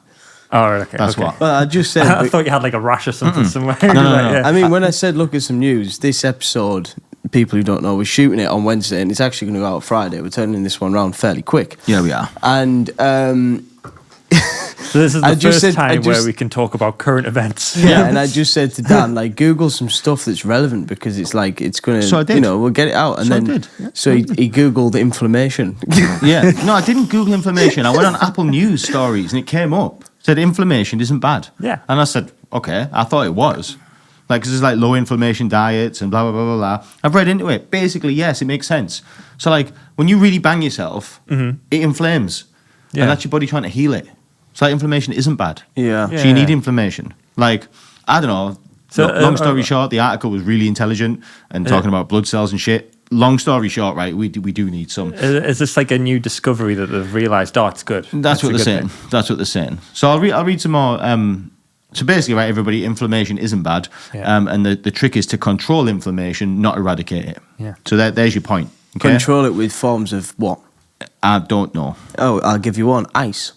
Oh, right, okay. That's okay. what. Well, I just said. I thought you had like a rash or something somewhere. No. Yeah. I mean, when I said look at some news, this episode, people who don't know, we're shooting it on Wednesday and it's actually going to go out Friday. We're turning this one round fairly quick. Yeah, we are. And So this is I the just first said- I time where just- we can talk about current events. yeah, and I just said to Dan, like, Google some stuff that's relevant because it's like it's going So I to, did. we'll get it out. And So I then, did. so he Googled inflammation. Yeah. No, I didn't Google inflammation. I went on Apple News stories and it came up. Said inflammation isn't bad. Yeah. And I said, okay, I thought it was. Like, 'cause there's like low inflammation diets and blah, blah, blah, blah, blah. I've read into it. Basically, yes, it makes sense. So, like, when you really bang yourself, it inflames. Yeah. And that's your body trying to heal it. So, like, inflammation isn't bad. Yeah. So, you need inflammation. Like, I don't know. So, Long story short, the article was really intelligent and talking about blood cells and shit. Long story short, right, we do need some. Is this like a new discovery that they've realised, oh, it's good? That's what a they're good saying. thing. That's what they're saying. So I'll read some more. So basically, right, everybody, inflammation isn't bad. Yeah. And the trick is to control inflammation, not eradicate it. Yeah. So there's your point. Okay? Control it with forms of what? I don't know. Oh, I'll give you one. Ice.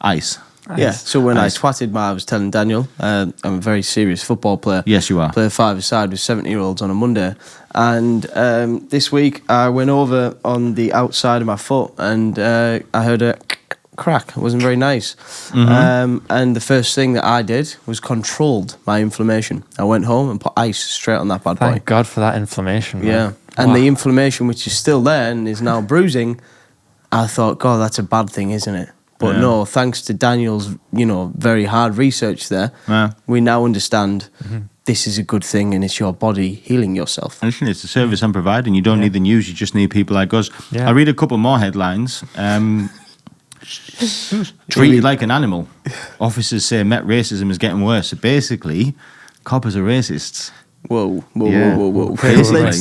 Ice. Yeah. So when Ice. I twatted I was telling Daniel, I'm a very serious football player. Yes, you are. Play five-a-side with 70-year-olds on a Monday. And this week I went over on the outside of my foot and I heard a crack. It wasn't very nice. And the first thing that I did was controlled my inflammation. I went home and put ice straight on that bad boy. Thank God for that inflammation. Man. Yeah. And Wow. the inflammation, which is still there and is now bruising, I thought, God, that's a bad thing, isn't it? But Yeah. no, thanks to Daniel's, very hard research there, Yeah. we now understand this is a good thing and it's your body healing yourself. And listen, it's a service I'm providing. You don't need the news. You just need people like us. Yeah. I read a couple more headlines. Treated like an animal. Officers say Met racism is getting worse. So basically, coppers are racists. Whoa. Yeah.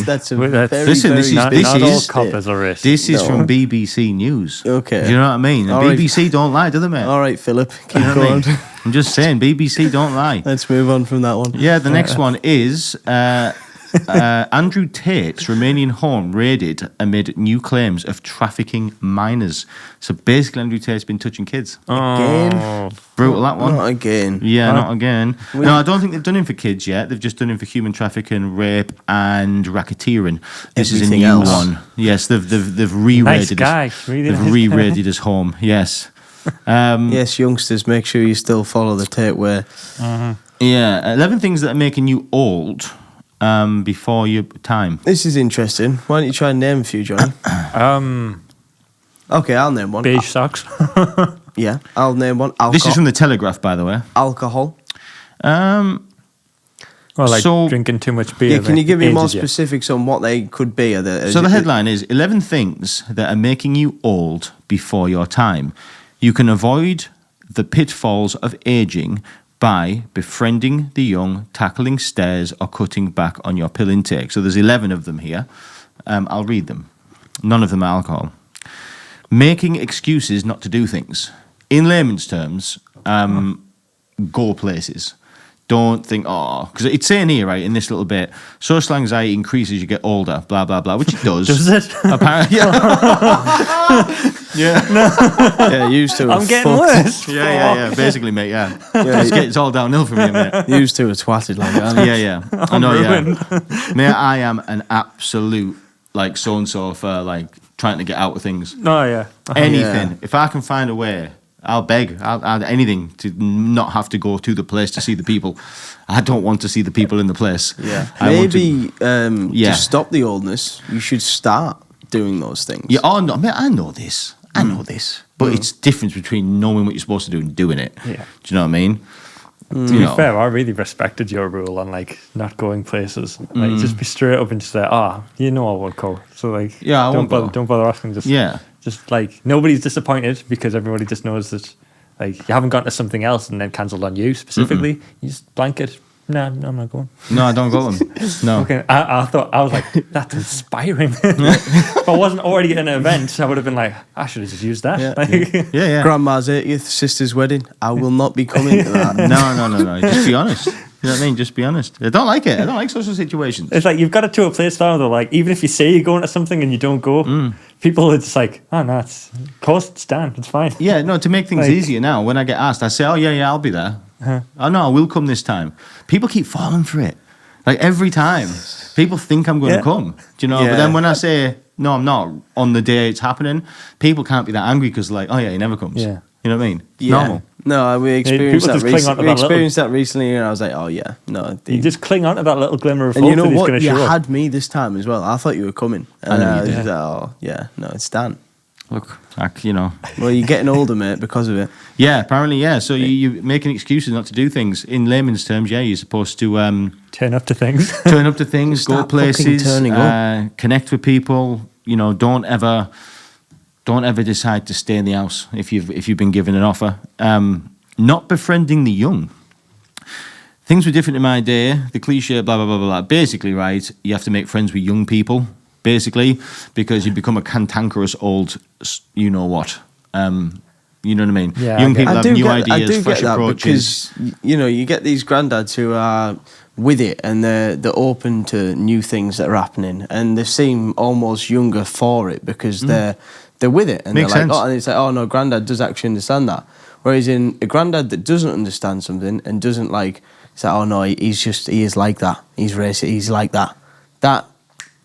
That's a Wait, that's- very, Listen, very this is- Not, this not all is- coppers are racist. This is No. from BBC News. Okay. Do you know what I mean? And All right. BBC don't lie, do they, mate? All right, Philip, keep You know what I going. mean? I'm just saying, BBC don't lie. Let's move on from that one. Yeah, the next one is Andrew Tate's Romanian home raided amid new claims of trafficking minors. So basically, Andrew Tate's been touching kids. Again? Brutal, that one. Not again. Yeah, not again. No, I don't think they've done him for kids yet. They've just done him for human trafficking, rape, and racketeering. This Everything is a new else. one. Yes, they've re-raided. Nice guy. Really They've nice re-raided his home. Yes. Yes, youngsters, make sure you still follow the Tate way. Yeah, 11 things that are making you old before your time. This is interesting. Why don't you try and name a few, Johnny? Okay, I'll name one. Beige socks. Yeah, I'll name one. Alcohol. This is from the Telegraph, by the way. Alcohol. Or like So- drinking too much beer. Yeah, can you give me more ages you. specifics on what they could be? So the headline is 11 things that are making you old before your time. You can avoid the pitfalls of aging by befriending the young, tackling stairs, or cutting back on your pill intake. So there's 11 of them here. I'll read them. None of them are alcohol. Making excuses not to do things. In layman's terms, go places. Don't think, because it's saying here, right, in this little bit, social anxiety increases as you get older, blah, blah, blah, which it does. Does it? Apparently, Yeah, used to. I'm getting worse. yeah. Basically, mate, yeah. It's all downhill from here, mate. Used to a twatted like that. Yeah. I know, yeah. Mate, I am an absolute, like, so-and-so for, like, trying to get out of things. Oh, yeah. Anything. Yeah. If I can find a way, I'll beg. I'll anything to not have to go to the place to see the people. I don't want to see the people in the place. Yeah. I want to- Maybe to stop the oldness, you should start doing those things. Yeah, no, mate, I know this. I know this. But it's difference between knowing what you're supposed to do and doing it. Yeah. Do you know what I mean? To be fair, I really respected your rule on like not going places. Like just be straight up and just say, you know I won't go. So like, Yeah, I won't go. don't bother asking. Just like nobody's disappointed because everybody just knows that like you haven't gotten to something else and then cancelled on you specifically. You just blanket. No, I'm not going. No, I don't go them. No. Okay, I thought, I was like, that's inspiring. If I wasn't already at an event, I would have been like, I should have just used that. Yeah. Grandma's 80th, sister's wedding. I will not be coming to that. No. Just be honest. You know what I mean? Just be honest. I don't like it. I don't like social situations. It's like you've got it to a place now though, like even if you say you're going to something and you don't go, people are just like, oh no, of course it's Dan, it's fine. Yeah, no, to make things easier now, when I get asked, I say, oh yeah, I'll be there. Oh no, I will come this time. People keep falling for it. Like every time. People think I'm going to come. Do you know? But then when I say, no, I'm not, on the day it's happening, people can't be that angry because like, oh yeah, he never comes. Yeah. You know what I mean? It's Yeah. normal. No, we experienced people that just cling on to recently. We that experienced that recently, and I was like, "Oh yeah, no." You just cling on to that little glimmer of and hope you know that he's what? going to You show up. had me this time as well. I thought you were coming. I know you was did. just like, oh yeah, no, it's Dan. Look, you know. Well, you're getting older, mate, because of it. Yeah, apparently, yeah. So you're making excuses not to do things. In layman's terms, yeah, you're supposed to Turn up to things. turn up to things, go Start fucking places, turning up. connect with people. You know, don't ever decide to stay in the house if you've been given an offer. Not befriending the young. Things were different in my day. The cliche, blah blah blah blah. Basically, right, you have to make friends with young people. Basically, because you become a cantankerous old, you know what. You know what I mean? Yeah, Young people have new ideas, I do fresh get that approaches. because you know you get these granddads who are with it and they're open to new things that are happening and they seem almost younger for it because they're with it and Makes they're like, sense. oh, and it's like, oh no, granddad does actually understand that. Whereas in a granddad that doesn't understand something and doesn't like, it's like, oh no, he is like that. He's racist. He's like that.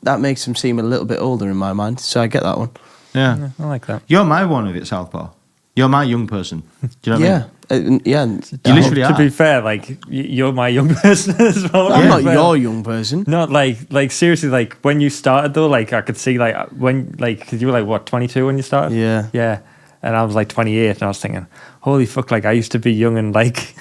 That makes him seem a little bit older in my mind. So I get that one. Yeah. I like that. You're my one of it, Southpaw. You're my young person. Do you know what I mean? Yeah. You literally To are. be fair, like you're my young person as well. I'm to not be fair. your young person. Not like seriously, like when you started though, like I could see like when like cause you were like what 22 when you started. Yeah. And I was like 28, and I was thinking, holy fuck, like I used to be young and like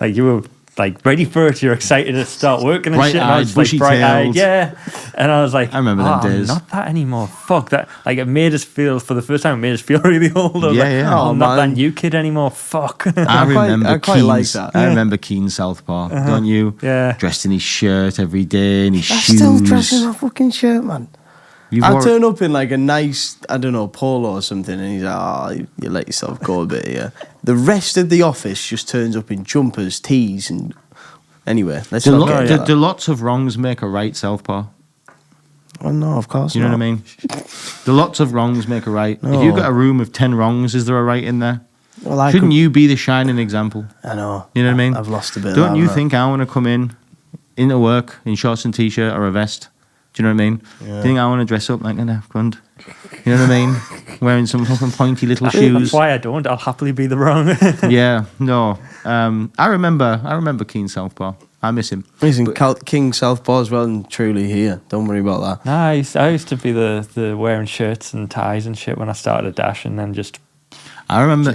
like you were like ready for it. You're excited to start working and shit. And I was like bushy-tailed. bright-eyed, yeah. And I was like, I remember them days. I'm not that anymore. Fuck that. Like it made us feel for the first time. It made us feel really old. I was like, Yeah. oh, I'm not man. that new kid anymore. Fuck. I remember I quite like Keen's. that. I remember Keen Southpaw, don't you? Yeah. Dressed in his shirt every day and his I shoes. still dress in my fucking shirt, man. You I wore- turn up in like a nice, I don't know, polo or something, and he's like, oh, you let yourself go a bit here. The rest of the office just turns up in jumpers, tees, and anyway, let's Do, not get into that. do lots of wrongs make a right, Southpaw? Well, no, of course You know not. what I mean? Do lots of wrongs make a right? No. If you've got a room of 10 wrongs, is there a right in there? Well, I Shouldn't could- you be the shining example? I know. You know what I mean? I've lost a bit of Don't that, you haven't I? think I want to come into work in shorts and t-shirt or a vest? Do you know what I mean? Do you think I want to dress up like an Afghand? You know what I mean? Wearing some fucking pointy little That's shoes. why I don't. I'll happily be the wrong. Yeah, no. I remember Keen Southpaw. I miss him. He's in King Southpaw as well and truly here. Don't worry about that. Nah, I used to be the wearing shirts and ties and shit when I started at Dash, and then just I remember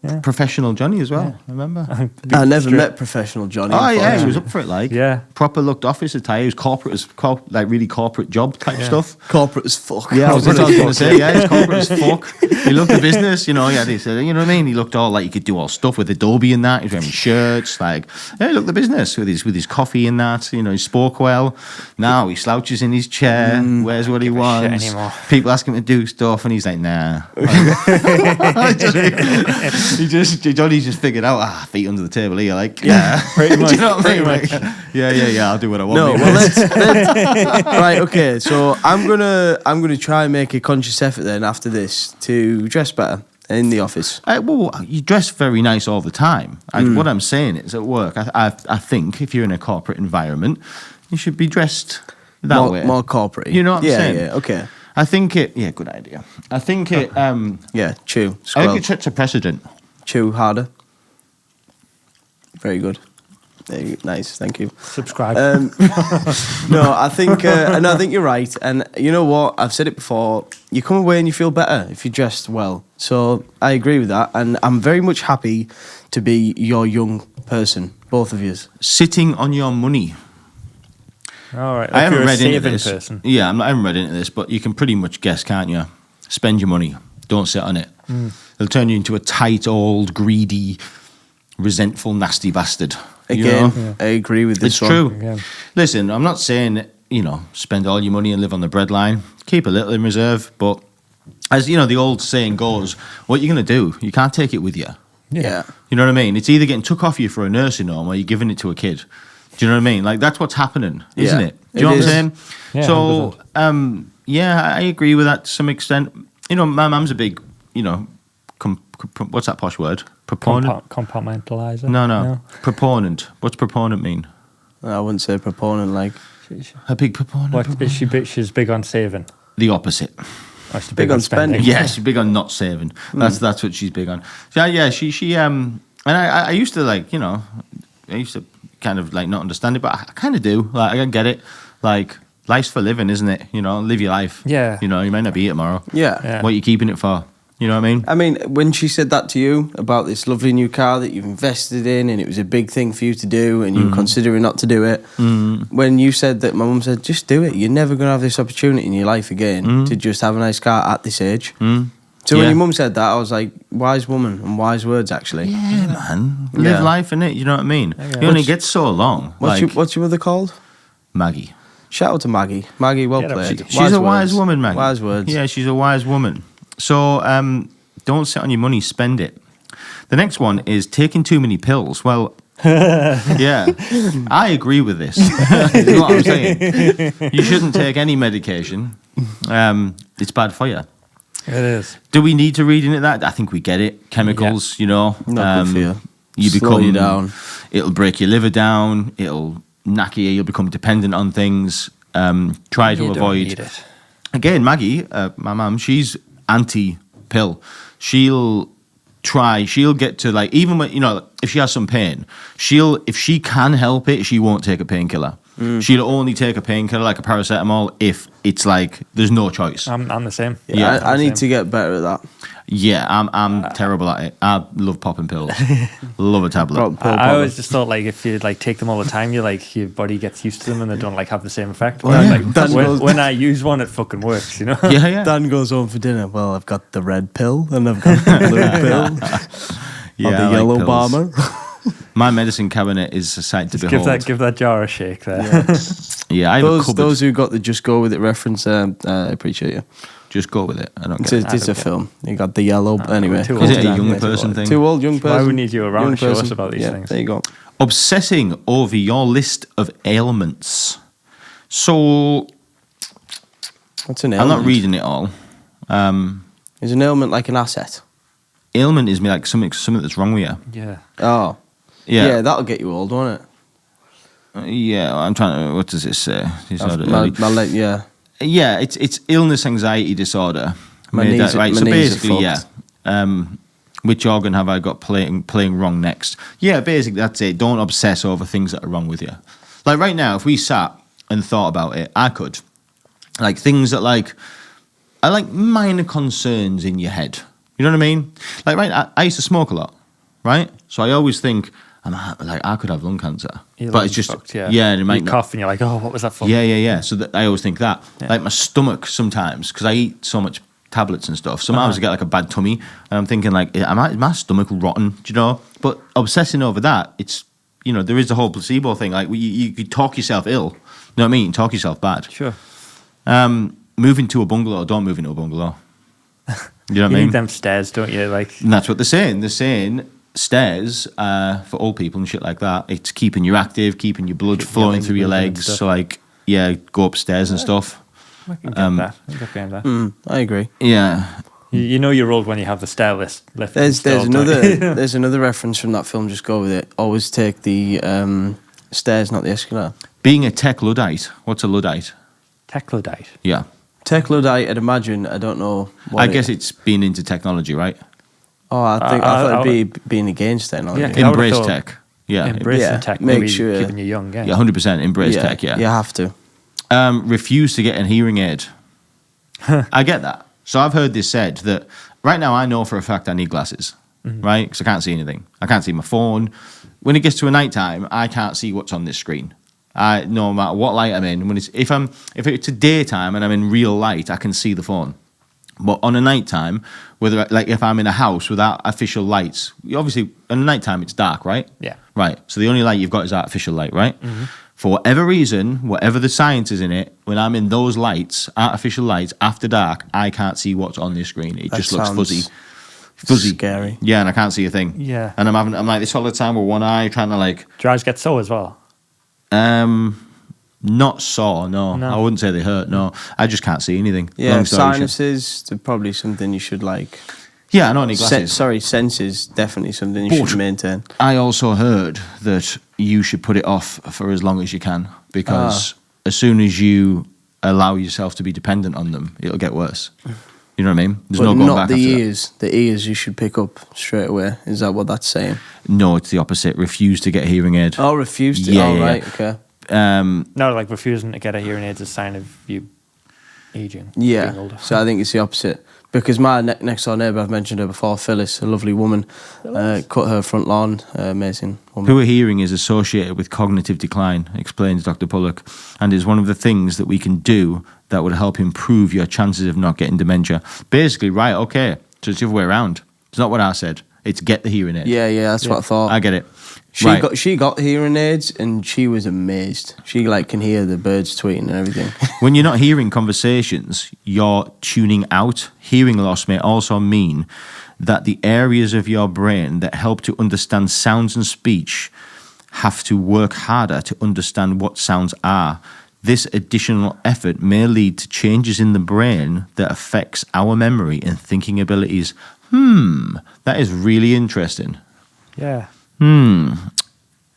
Yeah. professional Jonny as well. I remember. I never met professional Jonny. Oh yeah, he unfortunately. was up for it. Like, Yeah. proper looked office attire. He was corporate, like really corporate job type stuff. corporate as fuck. Yeah, I was going to say. Yeah, he's corporate as fuck. He looked the business, you know. Yeah, they said, you know what I mean. He looked all like he could do all stuff with Adobe and that. He was wearing shirts, like yeah, he looked the business with his coffee and that. You know, he spoke well. Now he slouches in his chair, wears what he give a shit wants. anymore. People ask him to do stuff, and he's like, nah. Johnny's just figured out, feet under the table here, like, yeah. pretty much. Do you know what I mean? Pretty Like, yeah, I'll do what I want. No, mate. well let's right. Okay, so I'm gonna try and make a conscious effort then after this to dress better in the office. Well, you dress very nice all the time. What I'm saying is, at work, I think if you're in a corporate environment, you should be dressed that way. More corporate. You know what I'm saying? Yeah, okay. I think it. Yeah, good idea. I think it. Yeah, chew. I think Squelch. it sets a precedent. Chew harder. Very good. Nice, thank you. Subscribe. No, I think I think you're right. And you know what? I've said it before. You come away and you feel better if you're dressed well. So I agree with that. And I'm very much happy to be your young person, both of you. Sitting on your money. All right. I haven't read into saving this. person. Yeah, I haven't read into this, but you can pretty much guess, can't you? Spend your money. Don't sit on it. It'll turn you into a tight, old, greedy, resentful, nasty bastard. Again, You know? I agree with this It's one. true. Again. Listen, I'm not saying, spend all your money and live on the breadline. Keep a little in reserve, but as the old saying goes, what you're going to do, you can't take it with you. Yeah. You know what I mean? It's either getting took off you for a nursing home or you're giving it to a kid. Do you know what I mean? Like, that's what's happening, isn't Yeah, it? Do you know it what I'm is. saying? Yeah, So, I agree with that to some extent. My mum's a big, what's that posh word? Proponent? Compartmentalizer. No. Proponent. What's proponent mean? I wouldn't say proponent, like. A big proponent? What is she? She's big on saving. The opposite. Or she's Big on spending. Yeah, she's big on not saving. That's what she's big on. So, yeah, she and I used to I used to kind of not understand it, but I kind of do. Like, I get it. Like, life's for living, isn't it? Live your life. Yeah. You might not be here tomorrow. Yeah. What are you keeping it for? You know what I mean? I mean, when she said that to you about this lovely new car that you've invested in and it was a big thing for you to do and you were considering not to do it, when you said that, my mum said, just do it. You're never going to have this opportunity in your life again to just have a nice car at this age. So when your mum said that, I was like, wise woman and wise words, actually. Yeah, man. Live life, innit? You know what I mean? Yeah. You only get so long. What's your mother called? Maggie. Shout out to Maggie. Maggie, well Yeah, played. She's a wise woman, Maggie. Wise words. Yeah, she's a wise woman. So, don't sit on your money, spend it. The next one is taking too many pills. Well, yeah, I agree with this. Is what I'm saying. You shouldn't take any medication. It's bad for you. It is. Do we need to read into that? I think we get it. Chemicals, Not good for you. You Slow become you down. It'll break your liver down. It'll knacker you. You'll become dependent on things. Try to You don't avoid. need it. Again, Maggie, my mum, she's anti-pill. She'll get to even when, if she has some pain, if she can help it, she won't take a painkiller. She'll only take a painkiller like a paracetamol if it's there's no choice. I'm the same. Yeah. I need to get better at that. Yeah, I'm terrible at it. I love popping pills. Love a tablet. I always just thought if you take them all the time, your body gets used to them and they don't have the same effect. Well, But, yeah. when I use one, it fucking works. Yeah. Dan goes home for dinner. Well, I've got the red pill and I've got the blue pill. Yeah, Or the I like yellow pills. bomber. My medicine cabinet is a sight to behold. Give that jar a shake there. Yeah, I have a cupboard. Those who got the Just Go With It reference, I appreciate you. Just go with it. I don't It's get it. a film. You got the yellow. Anyway, too Is old. it a young person thing? Too old, young person. Why we need you around young to show us person. about these Yeah, things? There you go. Obsessing over your list of ailments. So, What's an I'm ailment? not reading it all. Is an ailment like an asset? Ailment is something that's wrong with you. Yeah. Oh. Yeah. Yeah, that'll get you old, won't it? Yeah, I'm trying to. What does it say? Yeah. Yeah, it's illness, anxiety disorder. My Made knees that right. my So knees are basically, yeah. fucked. Which organ have I got playing wrong next? Yeah, basically that's it. Don't obsess over things that are wrong with you. Like right now, if we sat and thought about it, I could. Things that are minor concerns in your head. You know what I mean? I used to smoke a lot, right? So I always think, I could have lung cancer. Your But lungs it's just, fucked, yeah. it You might not. cough and you're like, oh, what was that for? Yeah. So I always think that. Yeah. My stomach sometimes, because I eat so much tablets and stuff, sometimes I get a bad tummy, and I'm thinking is my stomach rotten? Do you know? But obsessing over that, it's, there is the whole placebo thing. You talk yourself ill. You know what I mean? Talk yourself bad. Sure. Moving to a bungalow, don't move into a bungalow. You know what I You mean? need them stairs, don't you? And that's what they're saying. They're saying stairs for old people and shit like that. It's keeping you active, keeping your blood flowing through your moving and legs. stuff. So go upstairs and stuff. I can get that. I can get behind that. I agree. Yeah. You know you're old when you have the stair lift. There's installed, don't you? there's another reference from that film. Just Go With It. Always take the stairs, not the escalator. Being a tech Luddite. What's a Luddite? Techlodite. Yeah. Tech Luddite, I'd imagine. I don't know. I guess it's being into technology, right? Oh, I thought it'd be being against technology. Yeah. I would've Embrace thought- tech. Yeah, Embracing Yeah, tech, make maybe sure- keeping you young. Yeah. yeah, 100% embrace tech. Yeah, You have to. refuse to get a hearing aid. I get that. So I've heard this said that right now I know for a fact I need glasses, right? Because I can't see anything. I can't see my phone. When it gets to a night time, I can't see what's on this screen. No matter what light I'm in, if it's a daytime and I'm in real light, I can see the phone. But on a nighttime, whether like if I'm in a house without official lights, obviously on a nighttime it's dark, right? Yeah. Right. So the only light you've got is artificial light, right? For whatever reason, whatever the science is in it, when I'm in those lights, artificial lights after dark, I can't see what's on this screen. It That just looks sounds fuzzy, scary. Yeah, and I can't see a thing. Yeah. And I'm like this all the time with one eye, trying to like. Do your eyes get sore as well? Not sore, no. No. I wouldn't say they hurt, no. I just can't see anything. Yeah, Long story short. sinuses, they're probably something you should like. Yeah, I don't need glasses. Senses, definitely something you But- should maintain. I also heard that you should put it off for as long as you can because as soon as you allow yourself to be dependent on them, it'll get worse. You know what I mean? There's But no going not back the after that. ears. The ears you should pick up straight away. Is that what that's saying? No, it's the opposite. Refuse to get a hearing aid. Oh, refused to. Yeah, Oh, yeah, right, yeah. okay. No, like refusing to get a hearing aid is a sign of you aging. being Yeah. older. So I think it's the opposite. Because my next door neighbour, I've mentioned her before, Phyllis, a lovely woman, cut her front lawn. Amazing woman. Poor hearing is associated with cognitive decline, explains Dr. Bullock, and is one of the things that we can do that would help improve your chances of not getting dementia. Basically, right, okay, so it's the other way around. It's not what I said. It's get the hearing aid. Yeah, that's what I thought. I get it. She Right. got hearing aids and she was amazed. She like can hear the birds tweeting and everything. When you're not hearing conversations, you're tuning out. Hearing loss may also mean that the areas of your brain that help to understand sounds and speech have to work harder to understand what sounds are. This additional effort may lead to changes in the brain that affects our memory and thinking abilities. That is really interesting. Yeah.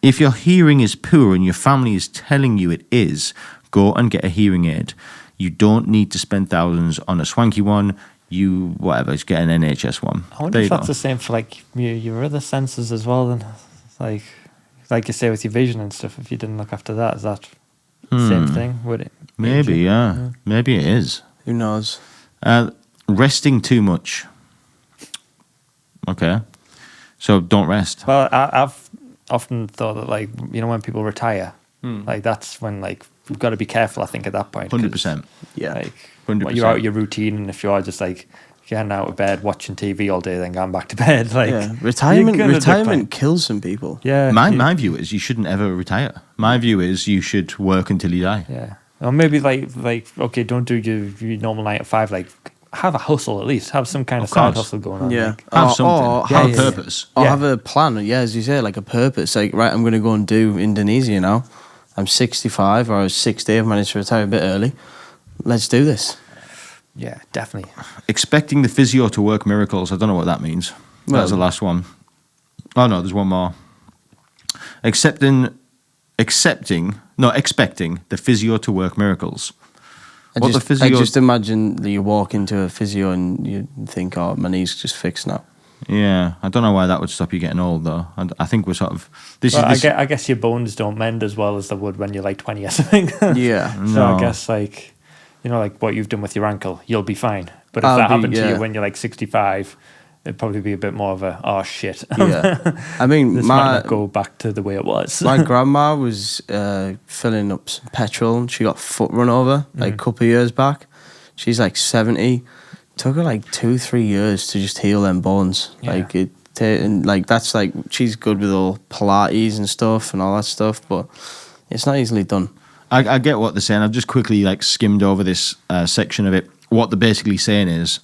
If your hearing is poor and your family is telling you it is, go and get a hearing aid. You don't need to spend thousands on a swanky one. Just get an NHS one. I wonder There if you that's go. the same for like your other senses as well. Then, like you say with your vision and stuff. If you didn't look after that, is that the same thing? Would it? Maybe, yeah. Maybe it is. Who knows? Resting too much. Okay. So don't rest. Well, I've often thought that like when people retire, like that's when like you've got to be careful. I think at that point, 100%. Yeah. Like 100%. you're out of your routine, and if you're just like getting out of bed, watching TV all day, then going back to bed, like Yeah. you're Retirement gonna retirement decline. kills some people. Yeah, My view is you shouldn't ever retire. My view is you should work until you die. Yeah, or maybe like okay, don't do your normal 9 to 5. Like have a hustle at least. Have some kind of Of side course. hustle going on. Yeah. like- Have Or something. have, Have a purpose. or Yeah. have a plan. Yeah, as you say, like a purpose. Like, right, I'm going to go and do Indonesia now. I'm 65 or I was 60. I've managed to retire a bit early. Let's do this. yeah, definitely. Expecting the physio to work miracles. I don't know what that means. Well- That's the last one. Oh no, there's one more. Expecting the physio to work miracles. I just imagine that you walk into a physio and you think, oh, my knee's just fixed now. Yeah, I don't know why that would stop you getting old though. I think we're sort of Well, this. I guess your bones don't mend as well as they would when you're like 20 or something. Yeah. So No. I guess like like what you've done with your ankle, you'll be fine. But if I'll that be- happened to yeah. you when you're like 65, it'd probably be a bit more of a shit. Yeah. I mean, This might not go back to the way it was. my grandma was filling up some petrol and she got foot run over like a couple of years back. She's like 70. Took her like 2-3 years to just heal them bones. Yeah. Like and like that's like she's good with all Pilates and stuff and all that stuff, but it's not easily done. I get what they're saying. I've just quickly skimmed over this section of it. What they're basically saying is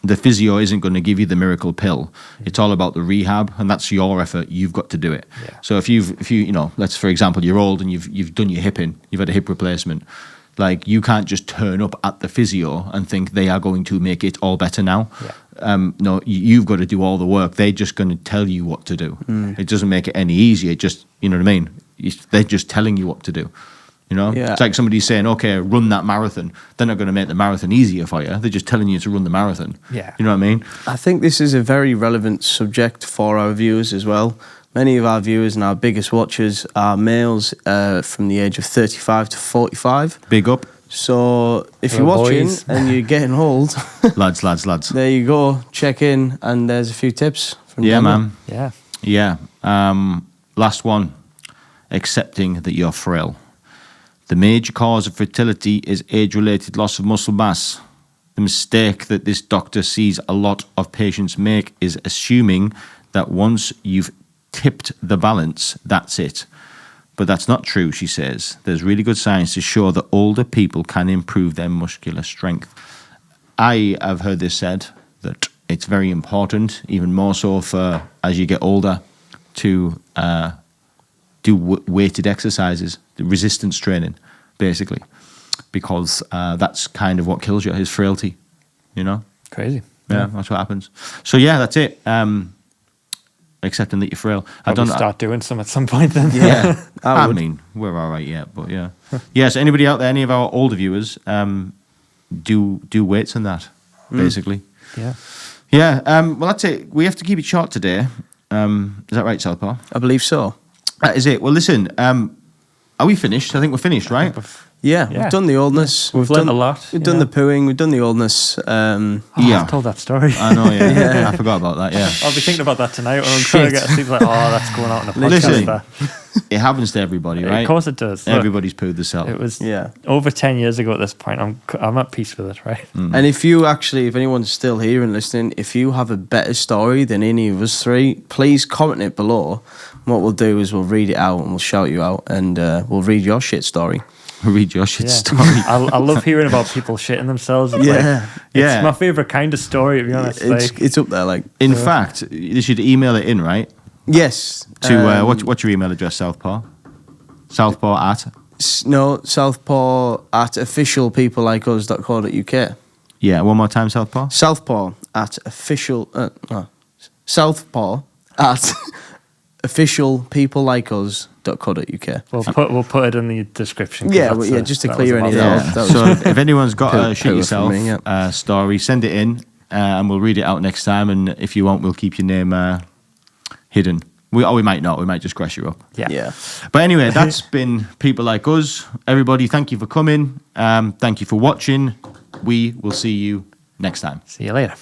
the physio isn't going to give you the miracle pill. It's all about the rehab, and that's your effort. You've got to do it. Yeah. So if you let's for example, you're old and you've done your hip in, you've had a hip replacement. Like you can't just turn up at the physio and think they are going to make it all better now. Yeah. No, you've got to do all the work. They're just going to tell you what to do. It doesn't make it any easier. It just, you know what I mean? They're just telling you what to do. Yeah. It's like somebody saying, okay, run that marathon. They're not going to make the marathon easier for you. They're just telling you to run the marathon. Yeah. You know what I mean? I think this is a very relevant subject for our viewers as well. Many of our viewers and our biggest watchers are males from the age of 35 to 45. Big up. So if Hello, you're watching boys. and you're getting old, Lads. there you go. Check in, and there's a few tips from Yeah, Daniel. man. Yeah. Yeah. Last one. Accepting that you're frail. The major cause of fertility is age-related loss of muscle mass. The mistake that this doctor sees a lot of patients make is assuming that once you've tipped the balance, that's it. But that's not true, she says. There's really good science to show that older people can improve their muscular strength. I have heard this said that it's very important, even more so for as you get older, to do weighted exercises, resistance training, basically, because that's kind of what kills you, is frailty, you know? Crazy. Yeah, that's what happens. So yeah, that's it. Accepting that you're frail. Probably start doing some at some point then. Yeah, I would. mean, we're all right yet, but yeah. Yeah, so anybody out there, any of our older viewers, do weights and that, basically. Yeah. Yeah, well, that's it. We have to keep it short today. Is that right, Southpaw? I believe so. That is it. Well, listen, are we finished? I think we're finished, right? Yeah, Yeah. we've done the oldness. We've learned a lot, We've you done know. the pooing. We've done the oldness. Yeah. I've told that story. I know, yeah. I forgot about that, yeah. I'll be thinking about that tonight when I'm trying to get asleep. Like, oh, that's going out in a podcast. Listen, that. it happens to everybody, right? Of course it does. Look, Everybody's pooed themselves. it was Yeah. over 10 years ago at this point. I'm at peace with it, right? And if anyone's still here and listening, if you have a better story than any of us three, please comment it below. What we'll do is we'll read it out and we'll shout you out, and we'll read your shit story. Read your shit Yeah. story. I love hearing about people shitting themselves. It's Yeah. Yeah. It's my favourite kind of story, to be honest. It's up there, like. In fact, you should email it in, right? Yes. To what's your email address, Southpaw? Southpaw at? No, Southpaw at officialpeoplelikeus.co.uk. Yeah, one more time, Southpaw. Southpaw at Southpaw at officialpeoplelikeus.co.uk. we'll put it in the description. 'cause Yeah, that's well, yeah, just to that clear was any about of it. that. So if anyone's got a shit Poo yourself from me, yeah. story, send it in, and we'll read it out next time. And if you want, we'll keep your name hidden. We might not. We might just crash you up. Yeah. Yeah. But anyway, that's been People Like Us. Everybody, thank you for coming. Thank you for watching. We will see you next time. See you later.